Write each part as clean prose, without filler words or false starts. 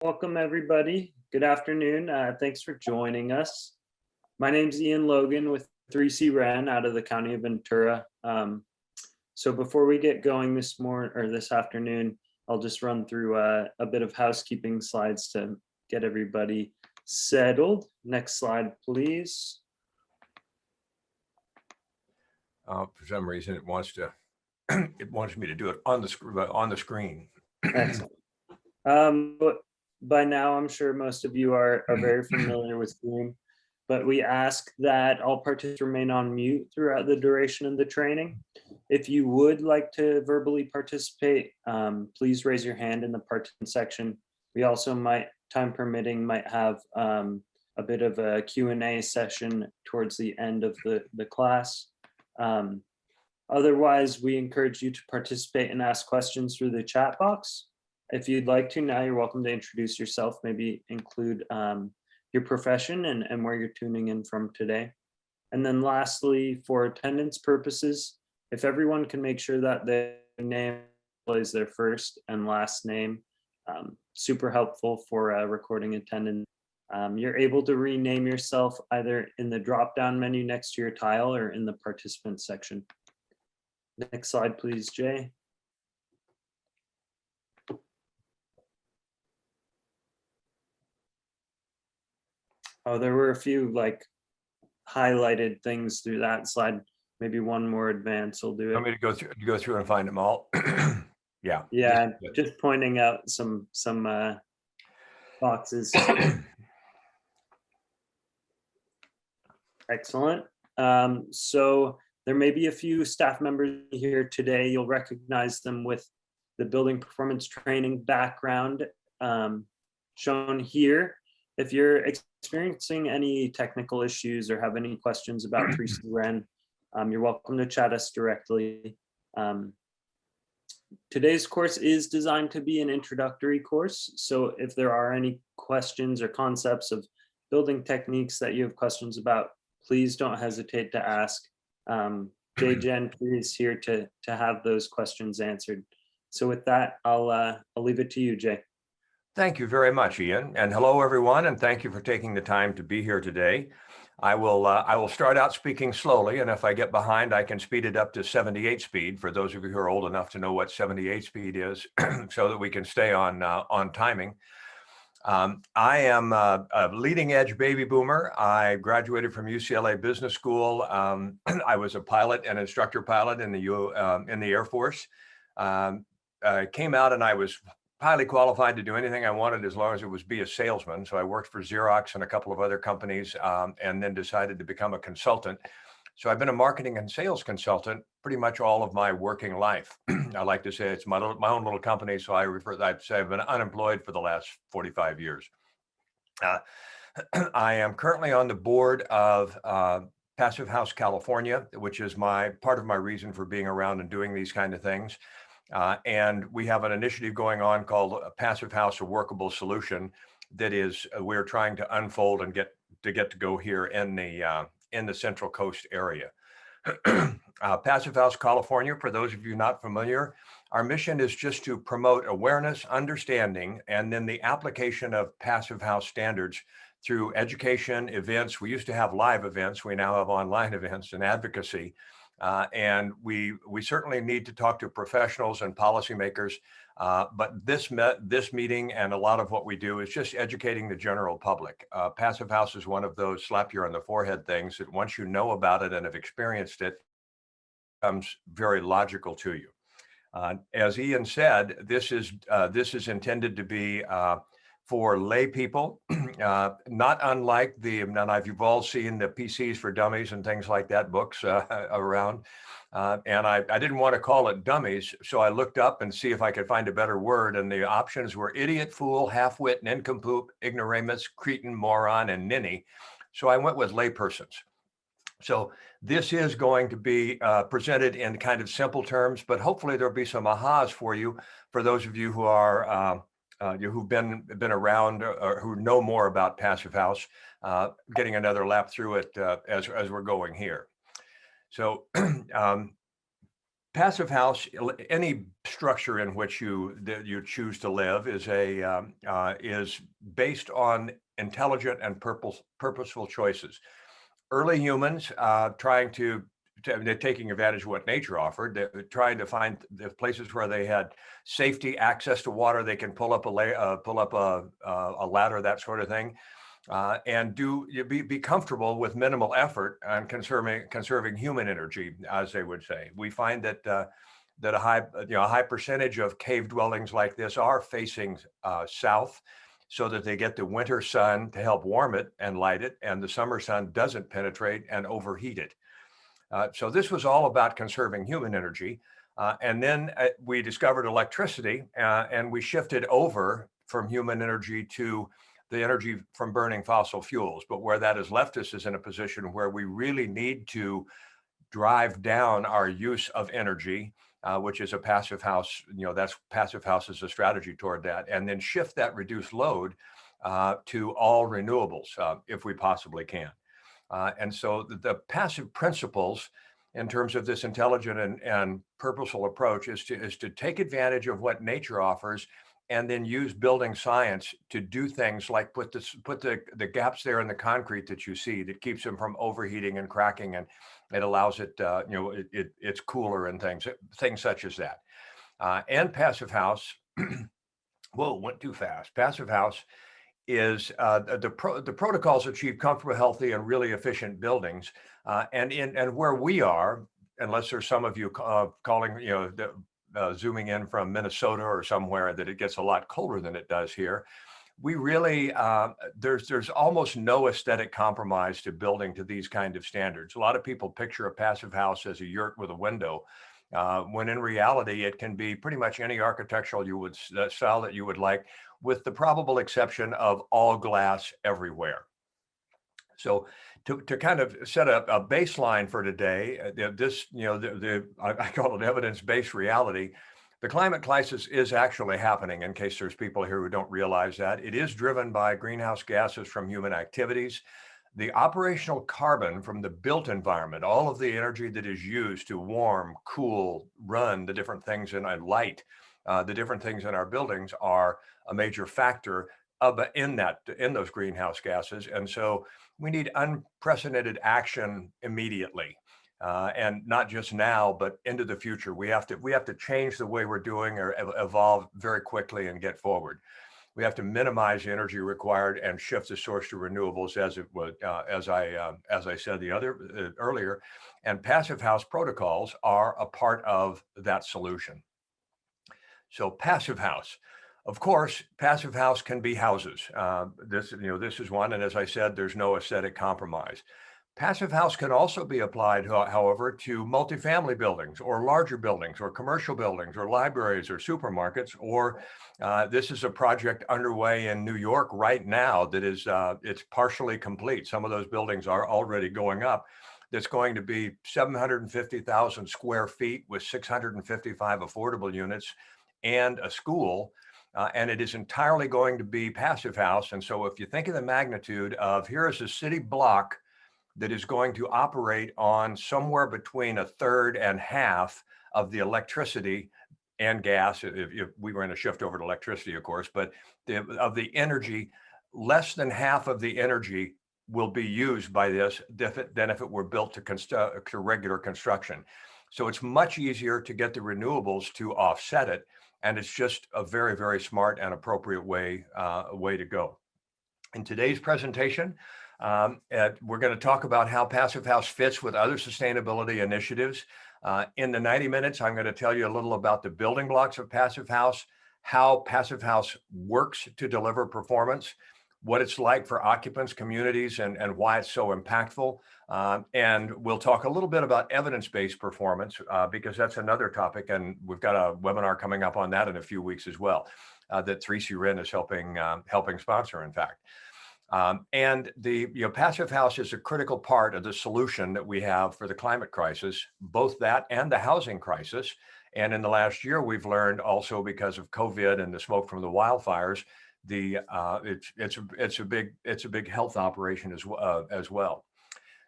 Welcome, everybody. Good afternoon. Thanks for joining us. My name's Ian Logan with 3C Ren out of the County of Ventura. So before we get going this afternoon, I'll just run through a bit of housekeeping slides to get everybody settled. Next slide, please. For some reason, it wants me to do it on the screen. Excellent. But by now, I'm sure most of you are very familiar with Zoom, but we ask that all participants remain on mute throughout the duration of the training. If you would like to verbally participate, please raise your hand in the participant section. We also time permitting, might have a bit of a Q&A session towards the end of the class. Otherwise, we encourage you to participate and ask questions through the chat box. If you'd like to, now you're welcome to introduce yourself, maybe include your profession and where you're tuning in from today. And then lastly, for attendance purposes, if everyone can make sure that their name is their first and last name, super helpful for recording attendance. You're able to rename yourself either in the drop-down menu next to your tile or in the participant section. Next slide, please, Jay. Oh, there were a few like highlighted things through that slide. Maybe one more advance will do it. Want me to go through and find them all? Yeah. Yeah, just pointing out some boxes. Excellent. So there may be a few staff members here today. You'll recognize them with the building performance training background shown here. If you're experiencing any technical issues or have any questions about 3C Ren, you're welcome to chat us directly. Today's course is designed to be an introductory course. So if there are any questions or concepts of building techniques that you have questions about, please don't hesitate to ask. Jen is here to have those questions answered. So with that, I'll leave it to you, Jay. Thank you very much, Ian. And hello, everyone. And thank you for taking the time to be here today. I will start out speaking slowly. And if I get behind, I can speed it up to 78 speed for those of you who are old enough to know what 78 speed is so that we can stay on timing. I am a leading edge baby boomer. I graduated from UCLA Business School. I was a pilot and instructor pilot in the Air Force. I came out and I was highly qualified to do anything I wanted as long as it was be a salesman. So I worked for Xerox and a couple of other companies and then decided to become a consultant. So I've been a marketing and sales consultant pretty much all of my working life. I like to say it's my own little company. So I'd say I've been unemployed for the last 45 years. I am currently on the board of Passive House California, which is part of my reason for being around and doing these kind of things. And we have an initiative going on called Passive House, a Workable Solution that is we're trying to unfold and get to go here in the Central Coast area. Passive House California, for those of you not familiar, our mission is just to promote awareness, understanding, and then the application of Passive House standards through education, events. We used to have live events. We now have online events and advocacy. And we certainly need to talk to professionals and policymakers, but this meeting and a lot of what we do is just educating the general public. Passive House is one of those slap you on the forehead things that once you know about it and have experienced it, becomes very logical to you. As Ian said, this is intended to be for lay people, not unlike you've all seen the PCs for Dummies and things like that, books around. And I didn't want to call it dummies, so I looked up and see if I could find a better word. And the options were idiot, fool, half-wit, nincompoop, ignoramus, cretin, moron, and ninny. So I went with laypersons. So this is going to be presented in kind of simple terms, but hopefully there'll be some ahas for you, for those of you who are who've been around or who know more about Passive House, getting another lap through it as we're going here. So passive house, any structure in which you choose to live is based on intelligent and purposeful choices. Early humans they're taking advantage of what nature offered. They're trying to find the places where they had safety, access to water. They can pull up a ladder, that sort of thing, and be comfortable with minimal effort and conserving human energy, as they would say. We find that a high percentage of cave dwellings like this are facing south, so that they get the winter sun to help warm it and light it, and the summer sun doesn't penetrate and overheat it. So this was all about conserving human energy. And then we discovered electricity, and we shifted over from human energy to the energy from burning fossil fuels. But where that has left us is in a position where we really need to drive down our use of energy, which is a passive house. That's passive house is a strategy toward that, and then shift that reduced load to all renewables if we possibly can. And so the passive principles in terms of this intelligent and purposeful approach is to take advantage of what nature offers, and then use building science to do things like put the gaps there in the concrete that you see that keeps them from overheating and cracking, and it allows it, it's cooler and things such as that. And passive house, whoa, went too fast. Passive house is the protocols achieve comfortable, healthy, and really efficient buildings. And where we are, unless there's some of you calling, zooming in from Minnesota or somewhere that it gets a lot colder than it does here, we really, there's almost no aesthetic compromise to building to these kind of standards. A lot of people picture a passive house as a yurt with a window, when in reality, it can be pretty much any architectural style that you would like, with the probable exception of all glass everywhere. So to kind of set a baseline for today, I call it evidence-based reality. The climate crisis is actually happening, in case there's people here who don't realize that. It is driven by greenhouse gases from human activities. The operational carbon from the built environment, all of the energy that is used to warm, cool, run the different things in light, the different things in our buildings are a major factor in those greenhouse gases. And so we need unprecedented action immediately, and not just now, but into the future. We have to change the way we're doing or evolve very quickly and get forward. We have to minimize the energy required and shift the source to renewables, as I said earlier. And passive house protocols are a part of that solution. So passive house. Of course, passive house can be houses. This is one, and as I said, there's no aesthetic compromise. Passive house can also be applied, however, to multifamily buildings or larger buildings or commercial buildings or libraries or supermarkets, or this is a project underway in New York right now that is, it's partially complete. Some of those buildings are already going up. That's going to be 750,000 square feet with 655 affordable units and a school. And it is entirely going to be passive house. And so if you think of the magnitude of, here is a city block that is going to operate on somewhere between a third and half of the electricity and gas, if we were in a shift over to electricity, of course, but of the energy, less than half of the energy will be used by this than if it were built to regular construction. So it's much easier to get the renewables to offset it. And it's just a very, very smart and appropriate way to go. In today's presentation, we're going to talk about how passive house fits with other sustainability initiatives. In the 90 minutes, I'm going to tell you a little about the building blocks of passive house, how passive house works to deliver performance, what it's like for occupants, communities, and why it's so impactful. And we'll talk a little bit about evidence-based performance, because that's another topic. And we've got a webinar coming up on that in a few weeks as well, that 3C-RIN is helping sponsor, in fact. And the passive house is a critical part of the solution that we have for the climate crisis, both that and the housing crisis. And in the last year, we've learned also, because of COVID and the smoke from the wildfires, it's a big health operation as well.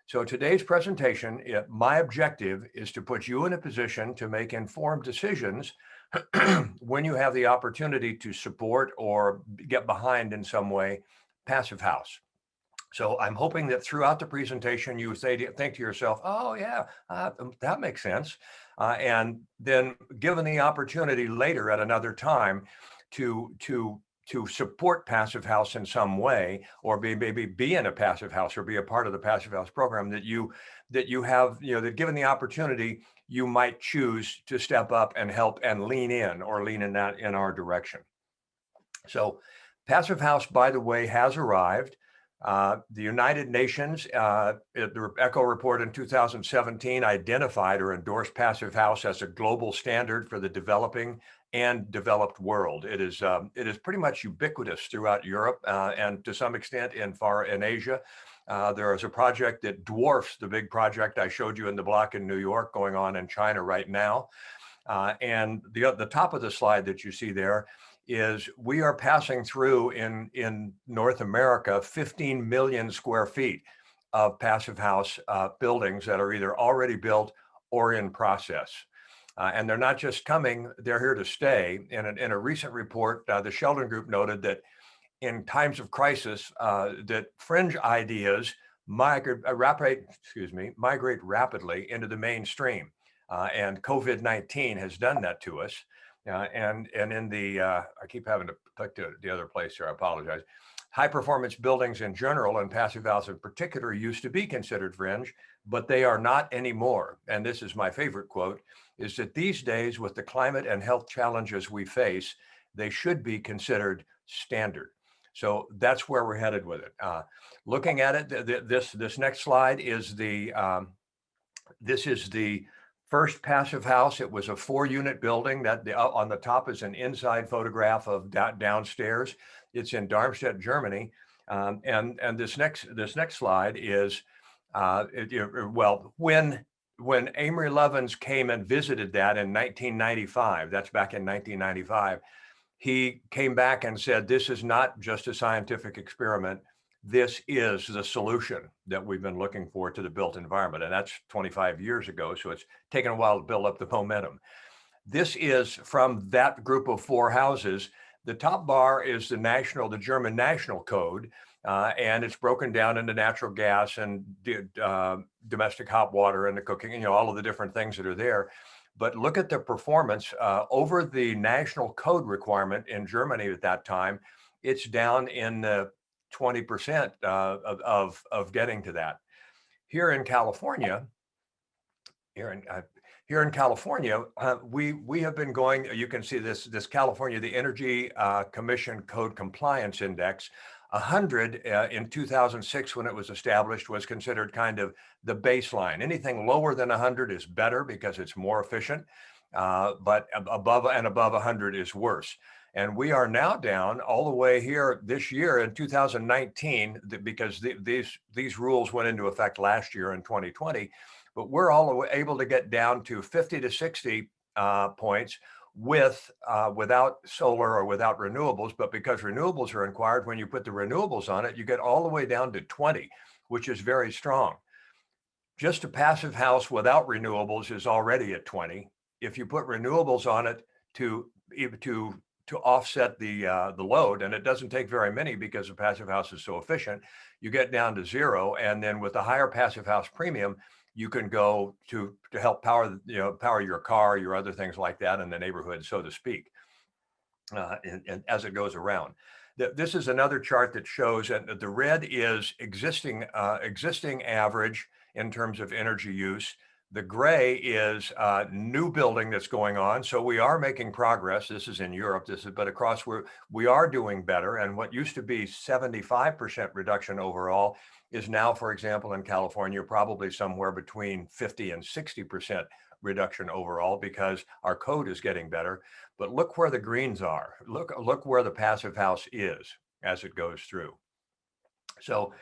So today's presentation, my objective is to put you in a position to make informed decisions when you have the opportunity to support or get behind in some way passive house. So I'm hoping that throughout the presentation, you think to yourself, oh yeah, that makes sense. And then given the opportunity later at another time to support passive house in some way, or maybe be in a passive house or be a part of the passive house program, that you have, that given the opportunity, you might choose to step up and help and lean in in our direction. So passive house, by the way, has arrived. The United Nations, the ECHO report in 2017 identified or endorsed passive house as a global standard for the developing and developed world. It is pretty much ubiquitous throughout Europe and to some extent in Asia. There is a project that dwarfs the big project I showed you in the block in New York going on in China right now. And the top of the slide that you see there is we are passing through in North America 15 million square feet of passive house buildings that are either already built or in process. And they're not just coming, they're here to stay. In a recent report, the Sheldon Group noted that in times of crisis, that fringe ideas migrate rapidly into the mainstream. And COVID-19 has done that to us. And in the, I keep having to click to the other place here, I apologize. High performance buildings in general and passive house in particular used to be considered fringe, but they are not anymore. And this is my favorite quote, is that these days with the climate and health challenges we face, they should be considered standard. So that's where we're headed with it. Looking at it, this next slide is this is the first passive house. It was a 4-unit building that on the top is an inside photograph of downstairs. It's in Darmstadt, Germany. And this next slide is, when Amory Lovins came and visited that in 1995, that's back in 1995, he came back and said, this is not just a scientific experiment. This is the solution that we've been looking for to the built environment. And that's 25 years ago. So it's taken a while to build up the momentum. This is from that group of 4 houses. The top bar is the German National Code, and it's broken down into natural gas and domestic hot water and the cooking, all of the different things that are there. But look at the performance over the national code requirement in Germany at that time. It's down in the 20% of getting to that. Here in California, we have been going. You can see this California, the Energy Commission Code Compliance Index. 100 in 2006 when it was established was considered kind of the baseline. Anything lower than 100 is better because it's more efficient, but above 100 is worse. And we are now down all the way here this year in 2019 because these rules went into effect last year in 2020, but we're all able to get down to 50 to 60 points without solar or without renewables. But because renewables are required, when you put the renewables on it, you get all the way down to 20, which is very strong. Just a passive house without renewables is already at 20. If you put renewables on it to offset the load, and it doesn't take very many because a passive house is so efficient, you get down to 0. And then with the higher passive house premium, you can go to help power your car, your other things like that in the neighborhood, so to speak, and as it goes around. This is another chart that shows that the red is existing average in terms of energy use. The gray is new building that's going on. So we are making progress. This is in Europe. But across where we are doing better. And what used to be 75% reduction overall is now, for example, in California, probably somewhere between 50 and 60% reduction overall because our code is getting better. But look where the greens are. Look where the passive house is as it goes through. So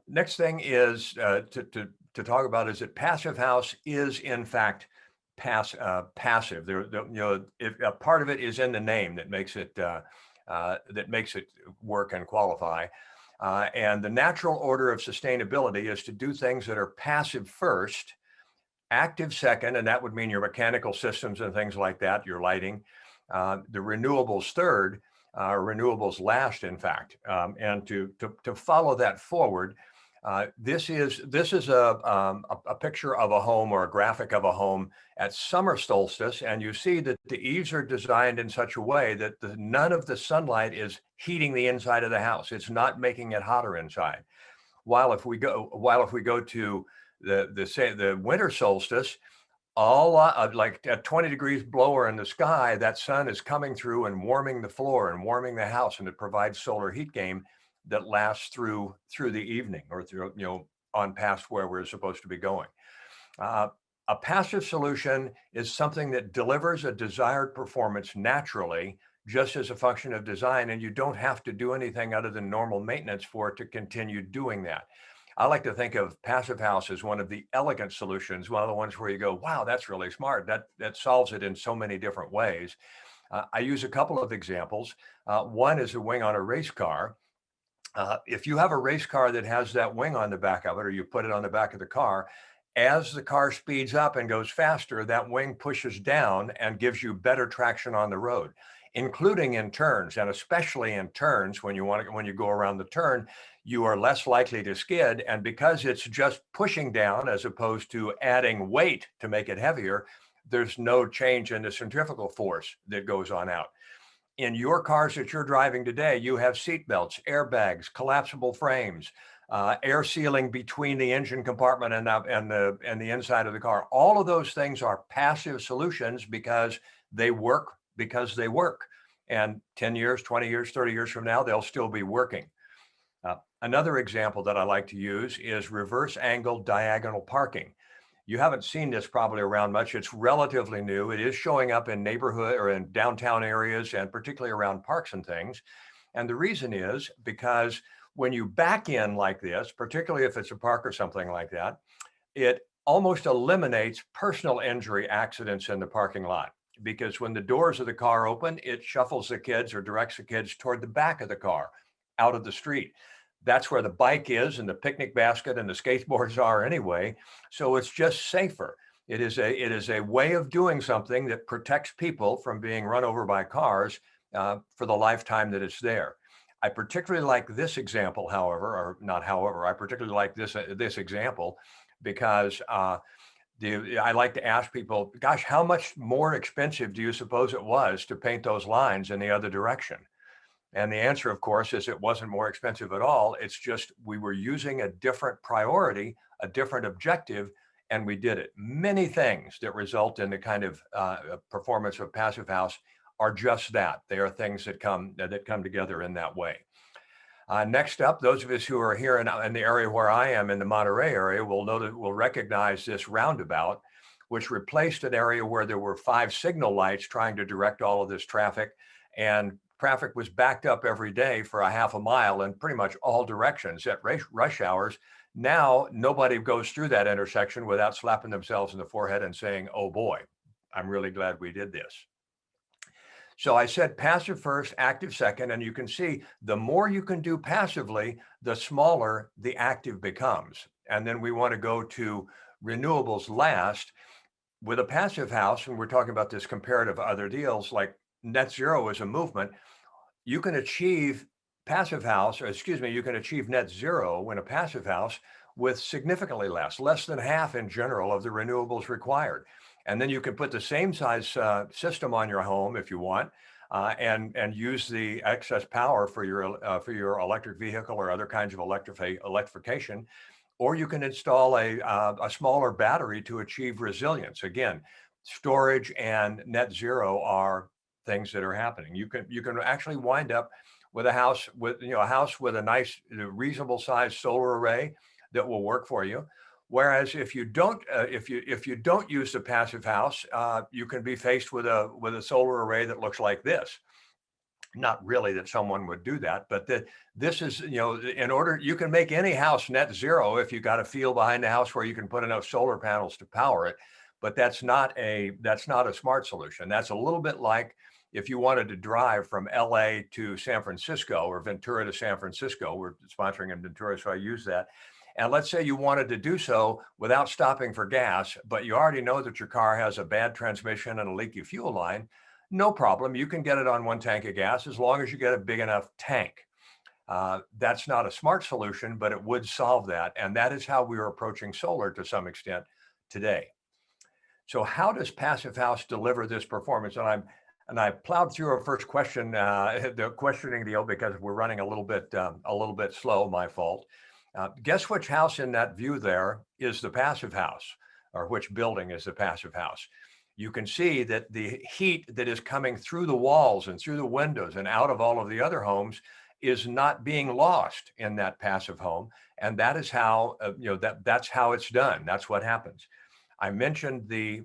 next thing is to talk about is that passive house is in fact passive. If a part of it is in the name that makes it work and qualify. And the natural order of sustainability is to do things that are passive first, active second, and that would mean your mechanical systems and things like that, your lighting, the renewables third, renewables last, in fact. And to follow that forward, this is a picture of a home or a graphic of a home at summer solstice, and you see that the eaves are designed in such a way that none of the sunlight is heating the inside of the house. It's not making it hotter inside. While if we go to the winter solstice, all like at 20 degrees below in the sky, that sun is coming through and warming the floor and warming the house, and it provides solar heat gain that lasts through the evening or through, on past where we're supposed to be going. A passive solution is something that delivers a desired performance naturally, just as a function of design, and you don't have to do anything other than normal maintenance for it to continue doing that. I like to think of passive house as one of the elegant solutions, one of the ones where you go, wow, that's really smart. That solves it in so many different ways. I use a couple of examples. One is a wing on a race car. If you have a race car that has that wing on the back of it, or you put it on the back of the car, as the car speeds up and goes faster, that wing pushes down and gives you better traction on the road, including in turns, and especially in turns when you go around the turn, you are less likely to skid. And because it's just pushing down as opposed to adding weight to make it heavier, there's no change in the centrifugal force that goes on out. In your cars that you're driving today, you have seat belts, airbags, collapsible frames, air sealing between the engine compartment and the inside of the car. All of those things are passive solutions because they work. And 10 years, 20 years, 30 years from now, they'll still be working. Another example that I like to use is reverse angle diagonal parking. You haven't seen this probably around much. It's relatively new. It is showing up in neighborhood or in downtown areas, and particularly around parks and things. And the reason is because when you back in like this, particularly if it's a park or something like that, it almost eliminates personal injury accidents in the parking lot. Because when the doors of the car open, it shuffles the kids or directs the kids toward the back of the car, out of the street. That's where the bike is and the picnic basket and the skateboards are anyway. So it's just safer. It is a way of doing something that protects people from being run over by cars for the lifetime that it's there. I particularly like this example, I particularly like this example because I like to ask people, gosh, how much more expensive do you suppose it was to paint those lines in the other direction? And the answer, of course, is it wasn't more expensive at all. It's just we were using a different priority, a different objective, and we did it. Many things that result in the kind of performance of passive house are just that. They are things that come together in that way. Next up, those of us who are here in the area where I am, in the Monterey area, will recognize this roundabout, which replaced an area where there were 5 signal lights trying to direct all of this traffic, and traffic was backed up every day for a half a mile in pretty much all directions at rush hours. Now, nobody goes through that intersection without slapping themselves in the forehead and saying, oh boy, I'm really glad we did this. So I said passive first, active second, and you can see the more you can do passively, the smaller the active becomes. And then we want to go to renewables last. With a passive house, and we're talking about this comparative other deals like net zero is a movement, you can achieve you can achieve net zero in a passive house with significantly less than half in general of the renewables required. And then you can put the same size system on your home if you want, and use the excess power for your electric vehicle or other kinds of electrification. Or you can install a smaller battery to achieve resilience. Again, storage and net zero are things that are happening. You can actually wind up with a house with a nice reasonable sized solar array that will work for you. Whereas if you don't use the passive house, you can be faced with a solar array that looks like this. Not really that someone would do that, but this is, you can make any house net zero if you got a field behind the house where you can put enough solar panels to power it. But that's not a smart solution. That's a little bit like if you wanted to drive from LA to San Francisco or Ventura to San Francisco, we're sponsoring in Ventura, so I use that. And let's say you wanted to do so without stopping for gas, but you already know that your car has a bad transmission and a leaky fuel line, no problem. You can get it on one tank of gas as long as you get a big enough tank. That's not a smart solution, but it would solve that. And that is how we are approaching solar to some extent today. So how does Passive House deliver this performance? And I plowed through our first question, the questioning deal, because we're running a little bit slow, my fault. Guess which house in that view there is the passive house, or which building is the passive house? You can see that the heat that is coming through the walls and through the windows and out of all of the other homes is not being lost in that passive home. And that is how, that's how it's done. That's what happens. I mentioned the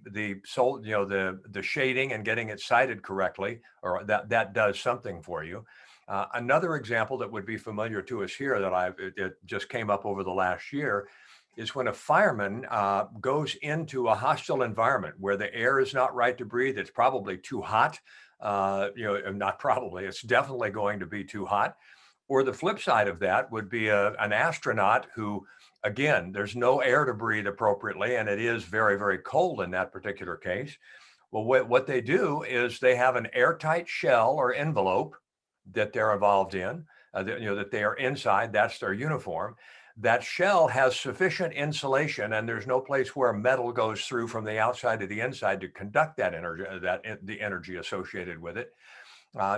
shading and getting it sited correctly, or that does something for you. Another example that would be familiar to us here that it just came up over the last year is when a fireman goes into a hostile environment where the air is not right to breathe. It's probably too hot. Not probably, it's definitely going to be too hot. Or the flip side of that would be an astronaut who, again, there's no air to breathe appropriately, and it is very, very cold in that particular case. Well, what they do is they have an airtight shell or envelope that they're involved in, that they are inside. That's their uniform. That shell has sufficient insulation, and there's no place where metal goes through from the outside to the inside to conduct that energy, the energy associated with it.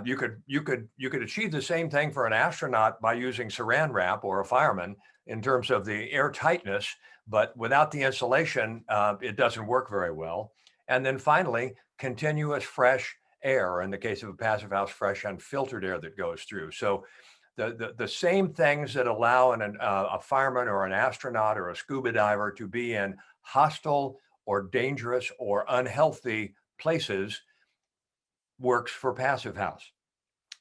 You could achieve the same thing for an astronaut by using saran wrap, or a fireman, in terms of the air tightness, but without the insulation, it doesn't work very well. And then finally, continuous fresh air, in the case of a passive house, fresh unfiltered air that goes through. So the same things that allow a fireman or an astronaut or a scuba diver to be in hostile or dangerous or unhealthy places works for passive house.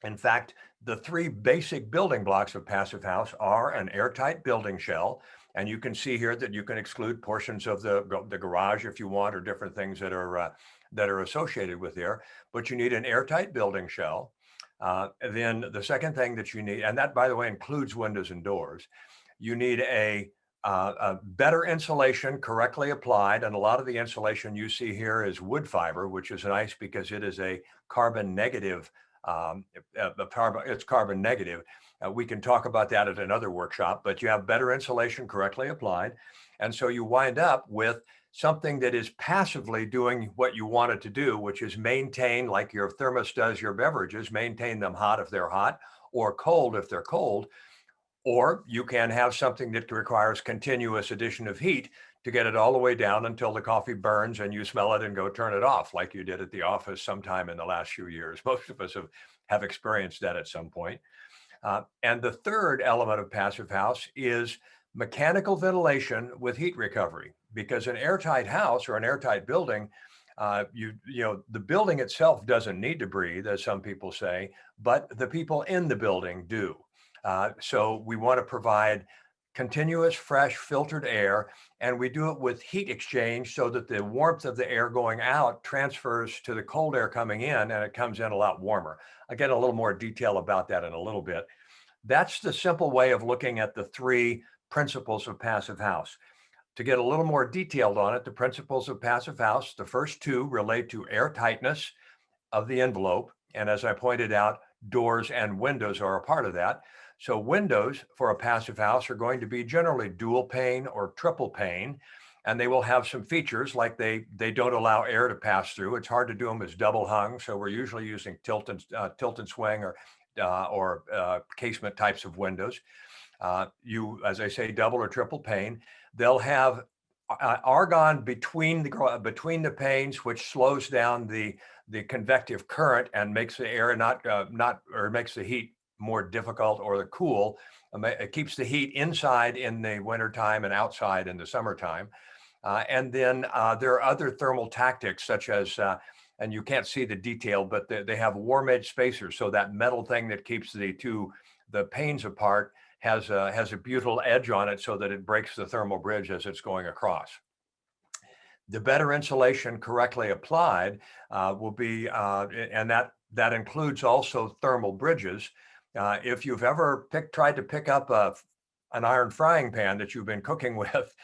In fact, the three basic building blocks of passive house are an airtight building shell. And you can see here that you can exclude portions of the garage if you want, or different things that are associated with there, but you need an airtight building shell. Then the second thing that you need, and that, by the way, includes windows and doors, you need a better insulation correctly applied. And a lot of the insulation you see here is wood fiber, which is nice because it is a carbon negative. It's carbon negative. We can talk about that at another workshop, but you have better insulation correctly applied. And so you wind up with something that is passively doing what you want it to do, which is maintain, like your thermos does your beverages, maintain them hot if they're hot, or cold if they're cold. Or you can have something that requires continuous addition of heat to get it all the way down until the coffee burns and you smell it and go turn it off, like you did at the office sometime in the last few years. Most of us have experienced that at some point. And the third element of passive house is mechanical ventilation with heat recovery, because an airtight house or an airtight building, the building itself doesn't need to breathe, as some people say, but the people in the building do. So we want to provide continuous, fresh, filtered air, and we do it with heat exchange so that the warmth of the air going out transfers to the cold air coming in, and it comes in a lot warmer. I'll get a little more detail about that in a little bit. That's the simple way of looking at the three principles of passive house. To get a little more detailed on it, the principles of passive house, the first two relate to air tightness of the envelope. And as I pointed out, doors and windows are a part of that. So windows for a passive house are going to be generally dual pane or triple pane, and they will have some features like they don't allow air to pass through. It's hard to do them as double hung, so we're usually using tilt and swing or casement types of windows. As I say, double or triple pane. They'll have argon between the panes, which slows down the convective current and makes the air makes the heat more difficult, or the cool. It keeps the heat inside in the wintertime and outside in the summertime. And then there are other thermal tactics, such as, and you can't see the detail, but they have warm edge spacers. So that metal thing that keeps the panes apart has a beautiful edge on it so that it breaks the thermal bridge as it's going across. The better insulation correctly applied will be, and that that includes also thermal bridges. If you've ever tried to pick up an iron frying pan that you've been cooking with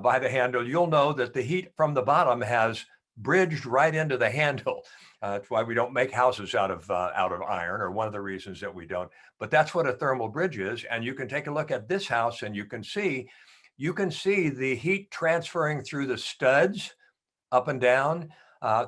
by the handle, you'll know that the heat from the bottom has bridged right into the handle. That's why we don't make houses out of iron, or one of the reasons that we don't. But that's what a thermal bridge is. And you can take a look at this house and you can see the heat transferring through the studs up and down,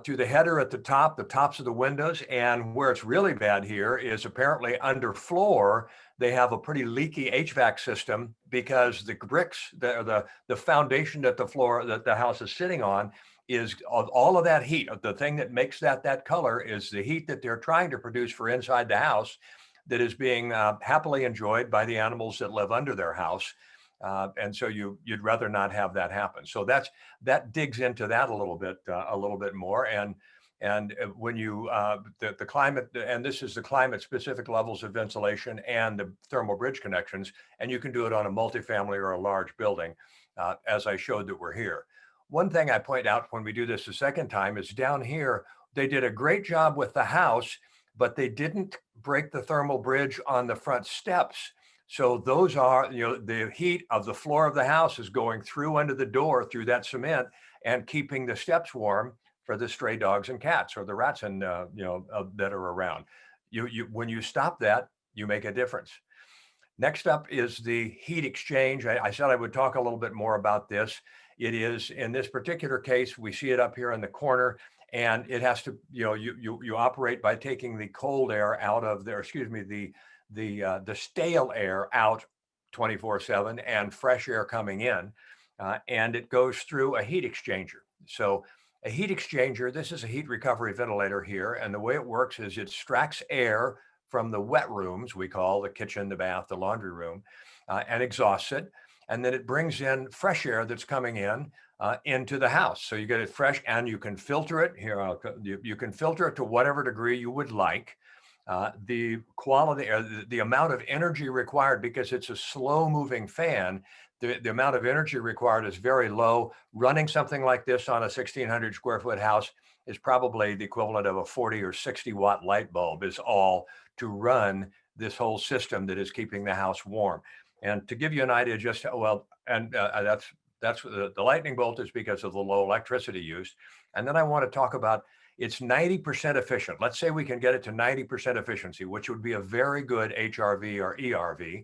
through the header at the tops of the windows. And where it's really bad here is apparently under floor, they have a pretty leaky HVAC system, because the bricks, the foundation that the house is sitting on, is all of that heat. The thing that makes that color is the heat that they're trying to produce for inside the house, that is being happily enjoyed by the animals that live under their house. And so you'd rather not have that happen. So that digs into that a little bit more. And when you the climate, and this is the climate specific levels of insulation and the thermal bridge connections, and you can do it on a multifamily or a large building, as I showed that we're here. One thing I point out when we do this the second time is down here, they did a great job with the house, but they didn't break the thermal bridge on the front steps. So those are, the heat of the floor of the house is going through under the door through that cement and keeping the steps warm for the stray dogs and cats, or the rats and that are around. When you stop that, you make a difference. Next up is the heat exchange. I said I would talk a little bit more about this. It is, in this particular case, we see it up here in the corner, and it has to, you operate by taking the cold air out of there, the stale air out 24/7 and fresh air coming in, and it goes through a heat exchanger. So a heat exchanger, this is a heat recovery ventilator here, and the way it works is it extracts air from the wet rooms, we call the kitchen, the bath, the laundry room, and exhausts it. And then it brings in fresh air that's coming in into the house. So you get it fresh, and you can filter it here. You can filter it to whatever degree you would like. The quality, or the amount of energy required, because it's a slow moving fan, the amount of energy required is very low. Running something like this on a 1,600 square foot house is probably the equivalent of a 40 or 60 watt light bulb is all to run this whole system that is keeping the house warm. And to give you an idea, just that's the lightning bolt is because of the low electricity use. And then I want to talk about, it's 90% efficient. Let's say we can get it to 90% efficiency, which would be a very good HRV or ERV.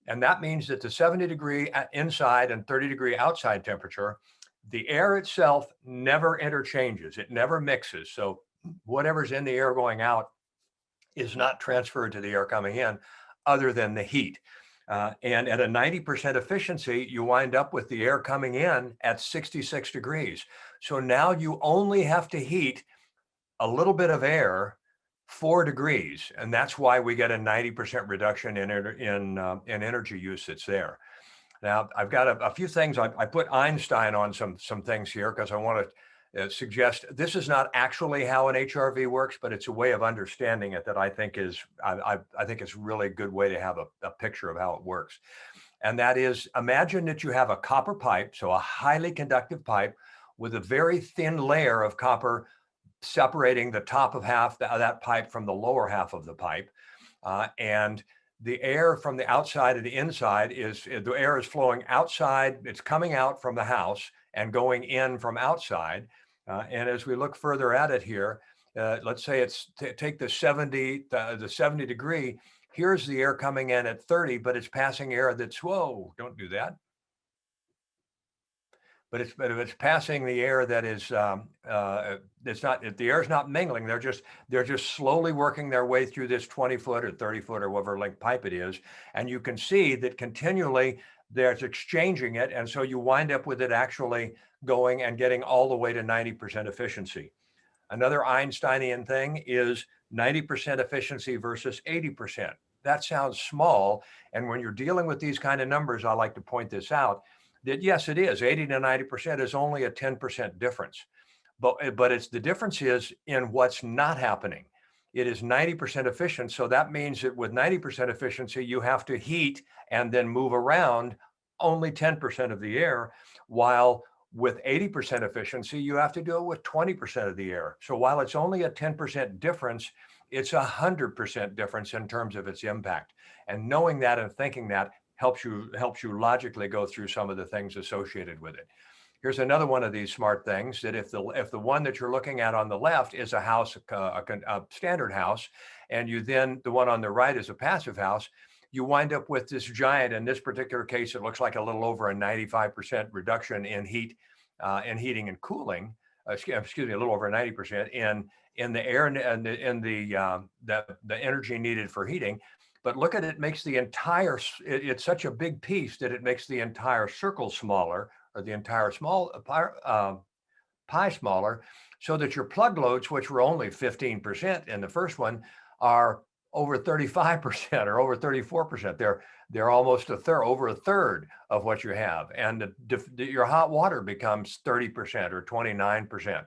And that means that the 70-degree inside and 30-degree outside temperature, the air itself never interchanges. It never mixes. So whatever's in the air going out is not transferred to the air coming in, other than the heat. And at a 90% efficiency, you wind up with the air coming in at 66 degrees. So now you only have to heat a little bit of air 4 degrees. And that's why we get a 90% reduction in energy use that's there. Now, I've got a few things. I put Einstein on some things here because I want to suggest this is not actually how an HRV works, but it's a way of understanding it that I think is it's really a good way to have a picture of how it works. And that is, imagine that you have a copper pipe, so a highly conductive pipe with a very thin layer of copper separating the top of half of that pipe from the lower half of the pipe. And the air from the outside to the inside the air is flowing outside. It's coming out from the house and going in from outside. And as we look further at it here, let's say take the 70 degree. Here's the air coming in at 30, but it's passing air that's, whoa, don't do that. But if it's passing the air that is, it's not, the air is not mingling. They're just slowly working their way through this 20-foot or 30-foot or whatever length pipe it is. And you can see that continually there's exchanging it. And so you wind up with it actually going and getting all the way to 90% efficiency. Another Einsteinian thing is 90% efficiency versus 80%. That sounds small. And when you're dealing with these kind of numbers, I like to point this out, that yes, it is 80 to 90% is only a 10% difference, but it's the difference is in what's not happening. It is 90% efficient. So that means that with 90% efficiency, you have to heat and then move around only 10% of the air, while with 80% efficiency, you have to do it with 20% of the air. So while it's only a 10% difference, It's 100% difference in terms of its impact. And knowing that and thinking that helps you logically go through some of the things associated with it. Here's another one of these smart things, that if the one that you're looking at on the left is a house, a standard house, and the one on the right is a passive house, you wind up with this giant, in this particular case, it looks like a little over a 95% reduction in heating and cooling. Excuse me, a little over 90% in the air and the energy needed for heating. But look at it, makes the entire, it's such a big piece that it makes the entire circle smaller, or the entire pie smaller, so that your plug loads, which were only 15% in the first one, are over 35% or over 34%. They're almost over a third of what you have. And your hot water becomes 30% or 29%.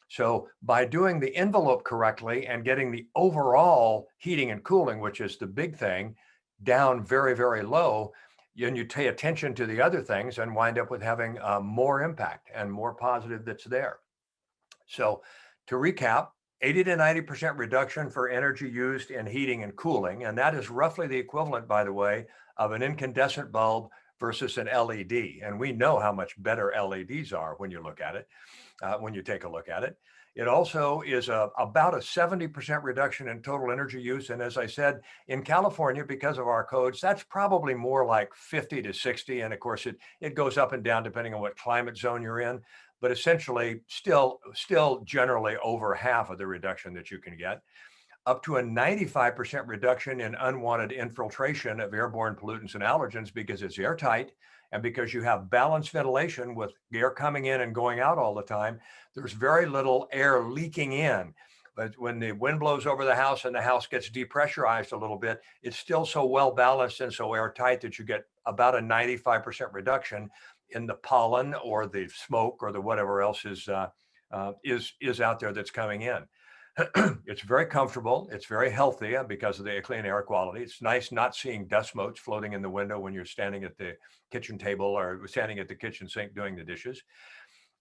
So by doing the envelope correctly and getting the overall heating and cooling, which is the big thing, down very, very low, and you pay attention to the other things and wind up with having more impact and more positive that's there. So to recap, 80 to 90% reduction for energy used in heating and cooling. And that is roughly the equivalent, by the way, of an incandescent bulb versus an LED. And we know how much better LEDs are when you look at it, when you take a look at it. It also is about a 70% reduction in total energy use. And as I said, in California, because of our codes, that's probably more like 50 to 60. And of course, it goes up and down depending on what climate zone you're in, but essentially still generally over half of the reduction that you can get. Up to a 95% reduction in unwanted infiltration of airborne pollutants and allergens, because it's airtight and because you have balanced ventilation with air coming in and going out all the time. There's very little air leaking in. But when the wind blows over the house and the house gets depressurized a little bit, it's still so well balanced and so airtight that you get about a 95% reduction in the pollen or the smoke or the whatever else is out there that's coming in. It's very comfortable. It's very healthy because of the clean air quality. It's nice not seeing dust motes floating in the window when you're standing at the kitchen table or standing at the kitchen sink doing the dishes.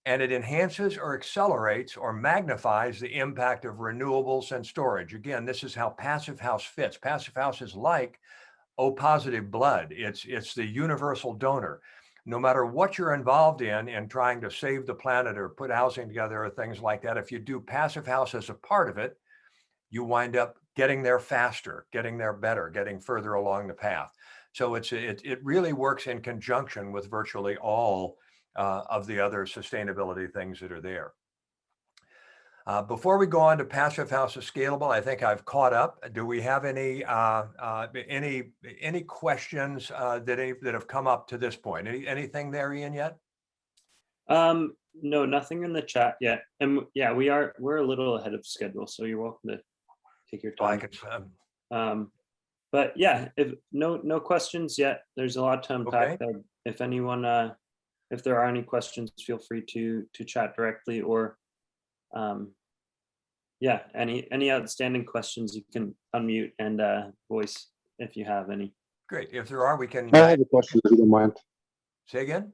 And it enhances or accelerates or magnifies the impact of renewables and storage. Again, this is how Passive House fits. Passive House is like O positive blood. It's the universal donor. No matter what you're involved in trying to save the planet or put housing together or things like that, if you do Passive House as a part of it, you wind up getting there faster, getting there better, getting further along the path. So it really works in conjunction with virtually all of the other sustainability things that are there. Before we go on to Passive House is scalable, I think I've caught up. Do we have any questions that have come up to this point? Anything there, Ian, yet? No, nothing in the chat yet. And yeah, we're a little ahead of schedule, so you're welcome to take your time. But yeah, if no questions yet, there's a lot to unpack there. If anyone, if there are any questions, feel free to chat directly, or yeah, any outstanding questions, you can unmute and voice if you have any. Great. If there are, we can. I have a question if you don't mind. Say again?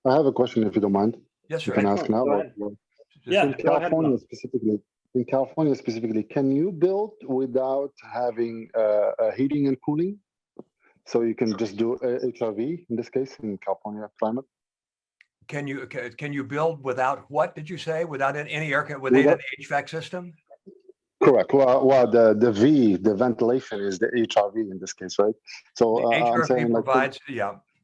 I have a question if you don't mind. Yes, sir. You can ask now. Yeah, in California specifically, can you build without having heating and cooling? So you can just do HRV in this case in California climate. Can you build without what did you say? Without any air, without an HVAC system? Correct. Well, the ventilation is the HRV in this case, right? So the HRV I'm saying provides,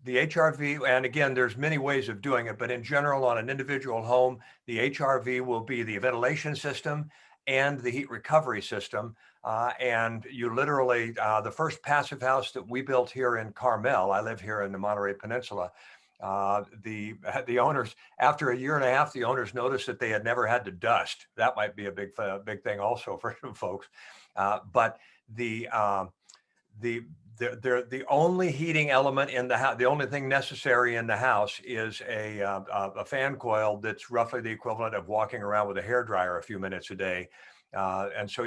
the HRV, and again, there's many ways of doing it, but in general, on an individual home, the HRV will be the ventilation system and the heat recovery system. And you literally, the first passive house that we built here in Carmel, I live here in the Monterey Peninsula, the owners, after a year and a half, the owners noticed that they had never had to dust. That might be a big thing also for some folks. But the only heating element in the house, the only thing necessary in the house is a fan coil that's roughly the equivalent of walking around with a hairdryer a few minutes a day. And so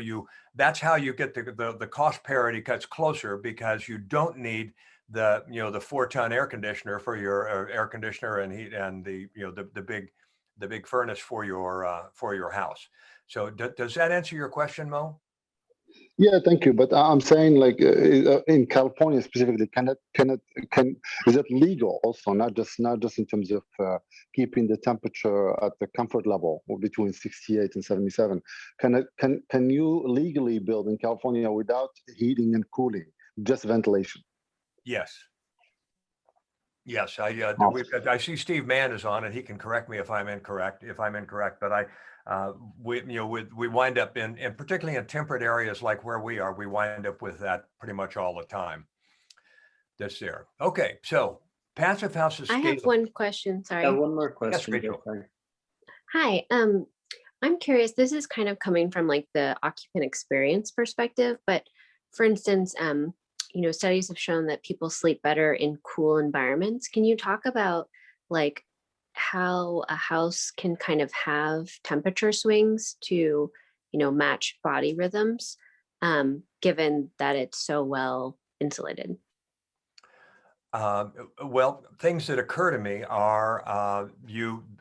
that's how you get the cost parity cuts closer, because you don't need the 4-ton air conditioner for your air conditioner and heat, and the big furnace for your house. So does that answer your question, Mo? Yeah, thank you. But I'm saying, like, in California specifically, is it legal also, not just in terms of keeping the temperature at the comfort level between 68 and 77? Can you legally build in California without heating and cooling, just ventilation? Yes. Yes, Awesome. I see Steve Mann is on, and he can correct me if I'm incorrect. But we wind up in particularly in temperate areas like where we are, we wind up with that pretty much all the time. That's there. Okay, so passive houses. I have one question, sorry. One more question. Rachel. Sorry. Hi, I'm curious, this is kind of coming from like the occupant experience perspective, but for instance, studies have shown that people sleep better in cool environments. Can you talk about like how a house can kind of have temperature swings to, match body rhythms, given that it's so well insulated? Well, things that occur to me are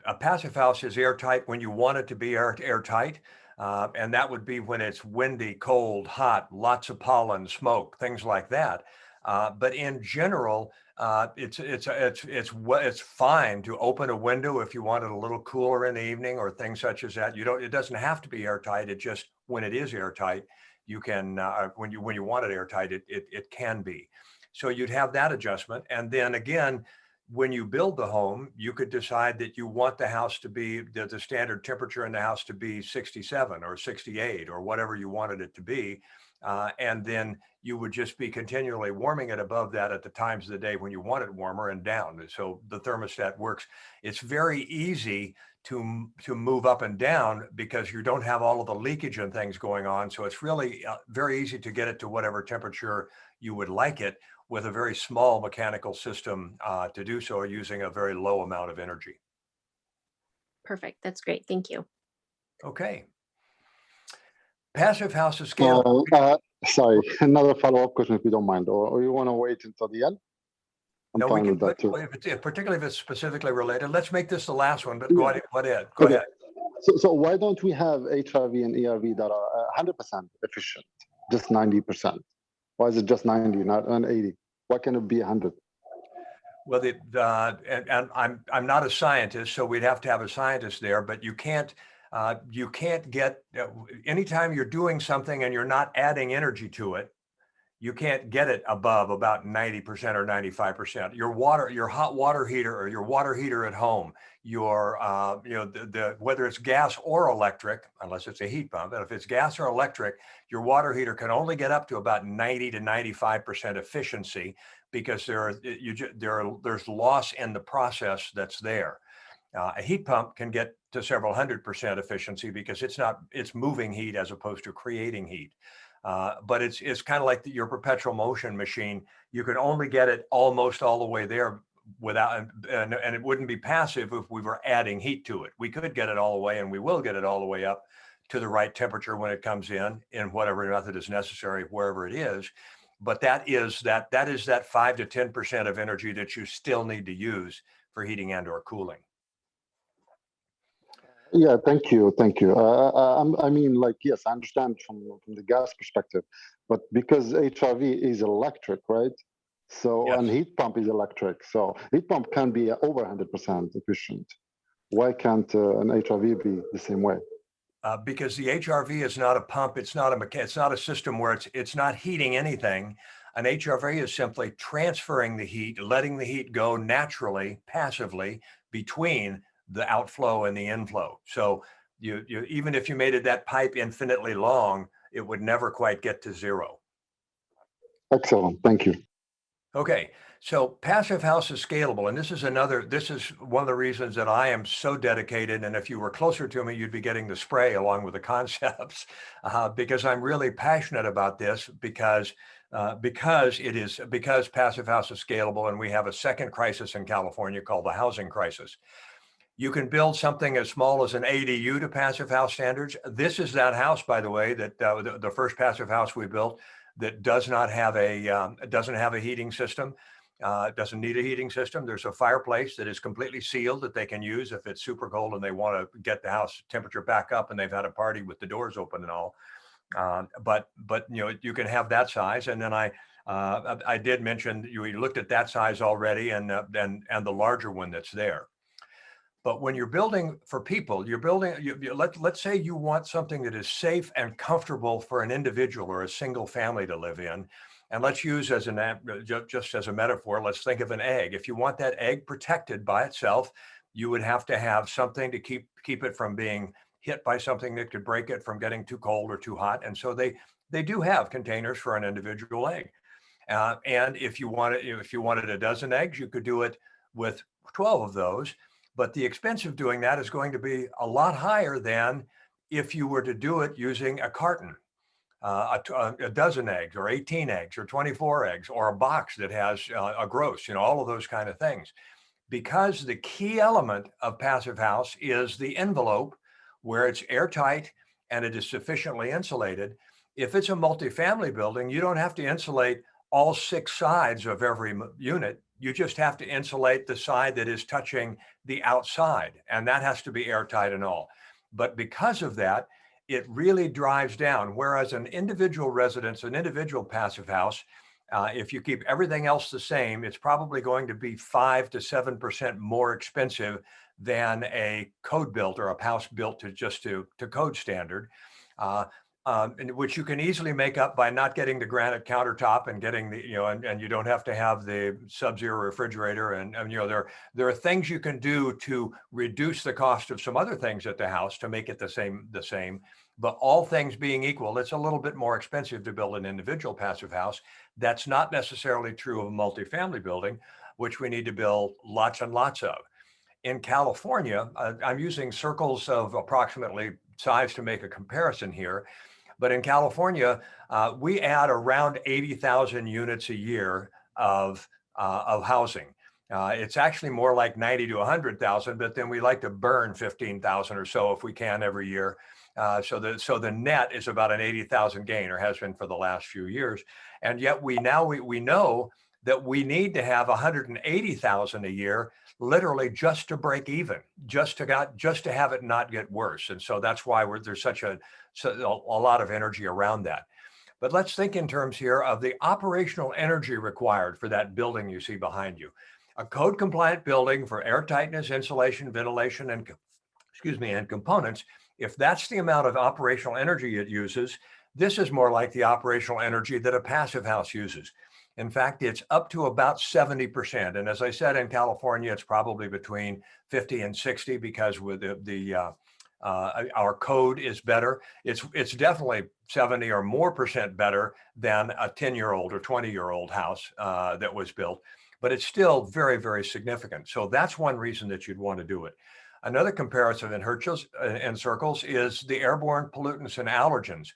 a passive house is airtight when you want it to be airtight. And that would be when it's windy, cold, hot, lots of pollen, smoke, things like that. But in general, it's fine to open a window if you want it a little cooler in the evening or things such as that. It doesn't have to be airtight. It just, when it is airtight, you can when you want it airtight, it can be. So you'd have that adjustment, and then again, when you build the home, you could decide that you want the house to be the standard temperature in the house to be 67 or 68 or whatever you wanted it to be. And then you would just be continually warming it above that at the times of the day when you want it warmer and down. So the thermostat works. It's very easy to move up and down because you don't have all of the leakage and things going on. So it's really very easy to get it to whatever temperature you would like it, with a very small mechanical system to do so, using a very low amount of energy. Perfect, that's great, thank you. Okay. Passive house is scalable. Sorry, another follow-up question if you don't mind, or you want to wait until the end? I'm No, we fine can with that too. particularly if it's specifically related. Let's make this the last one, but go ahead. Go Okay. ahead. So why don't we have HRV and ERV that are 100% efficient, just 90%? Why is it just 90, not 80? Why can it be 100? Well, and I'm not a scientist, so we'd have to have a scientist there. But you can't get anytime you're doing something and you're not adding energy to it, you can't get it above about 90% or 95%. Your hot water heater or your water heater at home, whether it's gas or electric, unless it's a heat pump, and if it's gas or electric, your water heater can only get up to about 90 to 95% efficiency because there's loss in the process that's there. A heat pump can get to several 100% efficiency because it's moving heat as opposed to creating heat. But it's kind of like your perpetual motion machine. You can only get it almost all the way there without, and it wouldn't be passive if we were adding heat to it. We could get it all the way, and we will get it all the way up to the right temperature when it comes in whatever method is necessary, wherever it is. But that is that 5 to 10% of energy that you still need to use for heating and or cooling. Yeah, thank you. I mean, like, yes, I understand from the gas perspective, but because HRV is electric, right? So, Yes. And heat pump is electric, so heat pump can be over 100% efficient. Why can't an HRV be the same way? Because the HRV is not a pump. It's not a system where it's not heating anything. An HRV is simply transferring the heat, letting the heat go naturally, passively between the outflow and the inflow. So you even if you made that pipe infinitely long, it would never quite get to zero. Excellent, thank you. Okay, so passive house is scalable, and this is one of the reasons that I am so dedicated. And if you were closer to me, you'd be getting the spray along with the concepts, because I'm really passionate about this because passive house is scalable, and we have a second crisis in California called the housing crisis. You can build something as small as an ADU to passive house standards. This is that house, by the way, that the first passive house we built that doesn't have a heating system, doesn't need a heating system. There's a fireplace that is completely sealed that they can use if it's super cold and they want to get the house temperature back up and they've had a party with the doors open and all. But you can have that size. And then I did mention you looked at that size already, and the larger one that's there. But when you're building for people, you're building, let's say you want something that is safe and comfortable for an individual or a single family to live in. And let's use just as a metaphor, let's think of an egg. If you want that egg protected by itself, you would have to have something to keep it from being hit by something that could break it, from getting too cold or too hot. And so they do have containers for an individual egg. And if you wanted a dozen eggs, you could do it with 12 of those. But the expense of doing that is going to be a lot higher than if you were to do it using a carton, a dozen eggs or 18 eggs or 24 eggs, or a box that has a gross, all of those kind of things. Because the key element of Passive House is the envelope, where it's airtight and it is sufficiently insulated. If it's a multifamily building, you don't have to insulate all 6 sides of every unit. You just have to insulate the side that is touching the outside, and that has to be airtight and all. But because of that, it really drives down. Whereas an individual residence, an individual passive house, if you keep everything else the same, it's probably going to be 5 to 7% more expensive than a code built or a house built to code standard. Which you can easily make up by not getting the granite countertop and getting the, and you don't have to have the sub-zero refrigerator. And there are things you can do to reduce the cost of some other things at the house to make it the same. But all things being equal, it's a little bit more expensive to build an individual passive house. That's not necessarily true of a multifamily building, which we need to build lots and lots of. In California, I'm using circles of approximately size to make a comparison here. But in California, we add around 80,000 units a year of housing. It's actually more like 90 to 100,000, but then we like to burn 15,000 or so if we can every year. So the net is about an 80,000 gain, or has been for the last few years. And yet we know that we need to have 180,000 a year, literally just to break even, just to have it not get worse. And so that's why there's such a lot of energy around that. But let's think in terms here of the operational energy required for that building you see behind you. A code compliant building for air tightness, insulation, ventilation, and components, if that's the amount of operational energy it uses, this is more like the operational energy that a passive house uses. In fact, it's up to about 70%. And as I said, in California, it's probably between 50 and 60 because with our code is better. It's definitely 70 or more % better than a 10-year-old or 20-year-old house that was built, but it's still very, very significant. So that's one reason that you'd want to do it. Another comparison in circles is the airborne pollutants and allergens.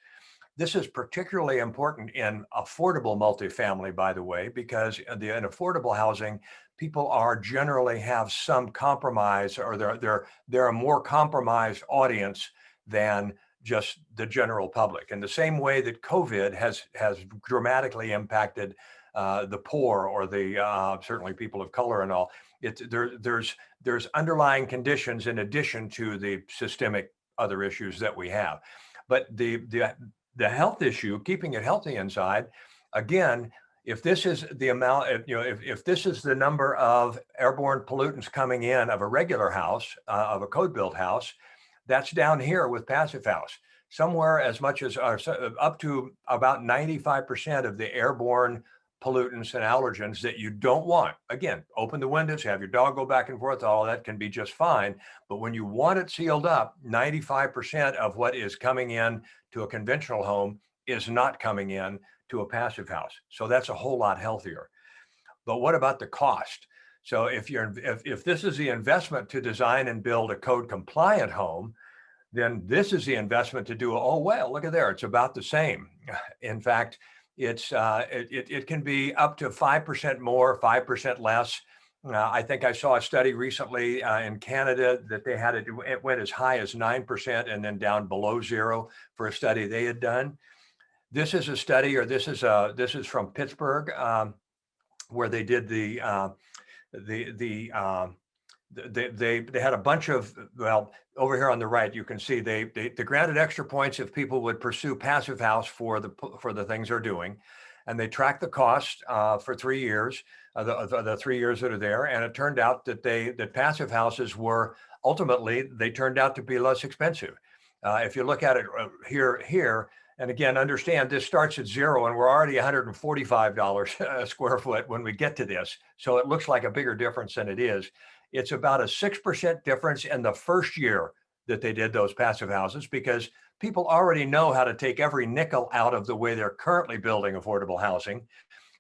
This is particularly important in affordable multifamily, by the way, because in affordable housing, people generally have some compromise, or they're a more compromised audience than just the general public. In the same way that COVID has dramatically impacted the poor, or the certainly people of color and all, there's underlying conditions in addition to the systemic other issues that we have. But the health issue, keeping it healthy inside, again, if this is the amount, if this is the number of airborne pollutants coming in of a regular house, of a code built house, that's down here with passive house. Somewhere as much as up to about 95% of the airborne pollutants and allergens that you don't want. Again, open the windows, have your dog go back and forth, all that can be just fine. But when you want it sealed up, 95% of what is coming in to a conventional home is not coming in to a passive house. So that's a whole lot healthier. But what about the cost? So if this is the investment to design and build a code compliant home, then this is the investment to do, oh, well, look at there, it's about the same. In fact, it can be up to 5% more, 5% less. I think I saw a study recently in Canada that they had it went as high as 9% and then down below 0 for a study they had done. This is a study, or this is from Pittsburgh, where they did they had a bunch of, well, over here on the right, you can see they granted extra points if people would pursue passive house for the things they're doing. And they tracked the cost for 3 years, the 3 years that are there. And it turned out that passive houses were ultimately, they turned out to be less expensive. If you look at it here, and again, understand this starts at 0 and we're already $145 a square foot when we get to this. So it looks like a bigger difference than it is. It's about a 6% difference in the first year that they did those passive houses, because people already know how to take every nickel out of the way they're currently building affordable housing.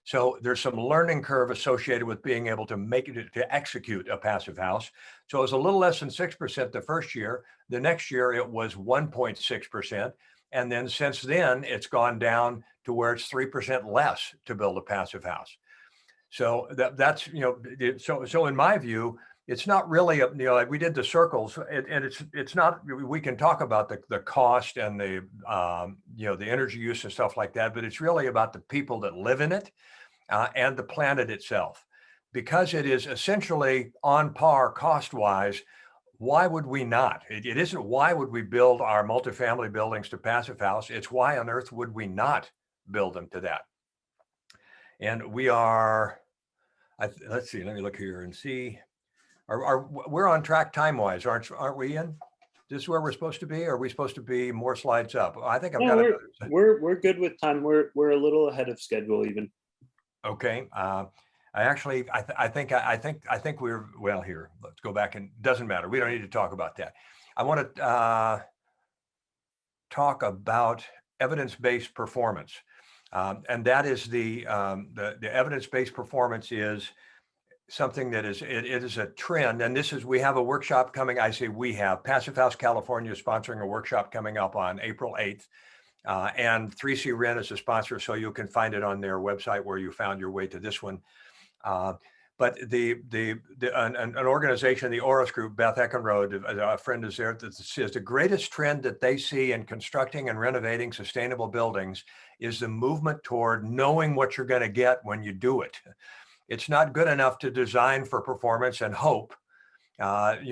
So there's some learning curve associated with being able to make it, to execute a passive house. So it was a little less than 6% the first year. The next year it was 1.6%. And then since then it's gone down to where it's 3% less to build a passive house. So that's, so in my view, it's not really, like we did the circles, and it's not, we can talk about the cost and the energy use and stuff like that, but it's really about the people that live in it and the planet itself. Because it is essentially on par cost-wise, why would we not? It isn't why would we build our multifamily buildings to passive house, it's why on earth would we not build them to that? And we are, let's see, let me look here and see. We're on track time-wise, aren't we, Ian? This is where we're supposed to be? Or are we supposed to be more slides up? I think I've got it. We're good with time. We're a little ahead of schedule even. Okay. I think we're, well, here, let's go back, and doesn't matter. We don't need to talk about that. I want to talk about evidence-based performance. And that is the evidence-based performance is something that is, it is a trend. And this is, we have a workshop coming. I say we have, Passive House California is sponsoring a workshop coming up on April 8th. And 3C Ren is a sponsor, so you can find it on their website where you found your way to this one. But an organization, the Oris Group, Beth Eckenrode, a friend is there, that says the greatest trend that they see in constructing and renovating sustainable buildings is the movement toward knowing what you're going to get when you do it. It's not good enough to design for performance and hope, and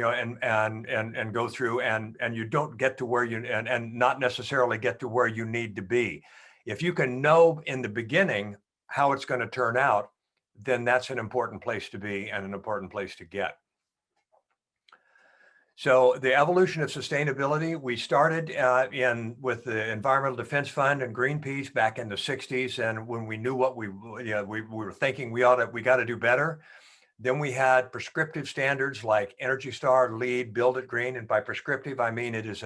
go through and you don't get to where you, and not necessarily get to where you need to be. If you can know in the beginning how it's going to turn out, then that's an important place to be and an important place to get. So the evolution of sustainability, we started with the Environmental Defense Fund and Greenpeace back in the 60s. And when we knew what we were thinking we got to do better. Then we had prescriptive standards like Energy Star, LEED, Build It Green. And by prescriptive, I mean it is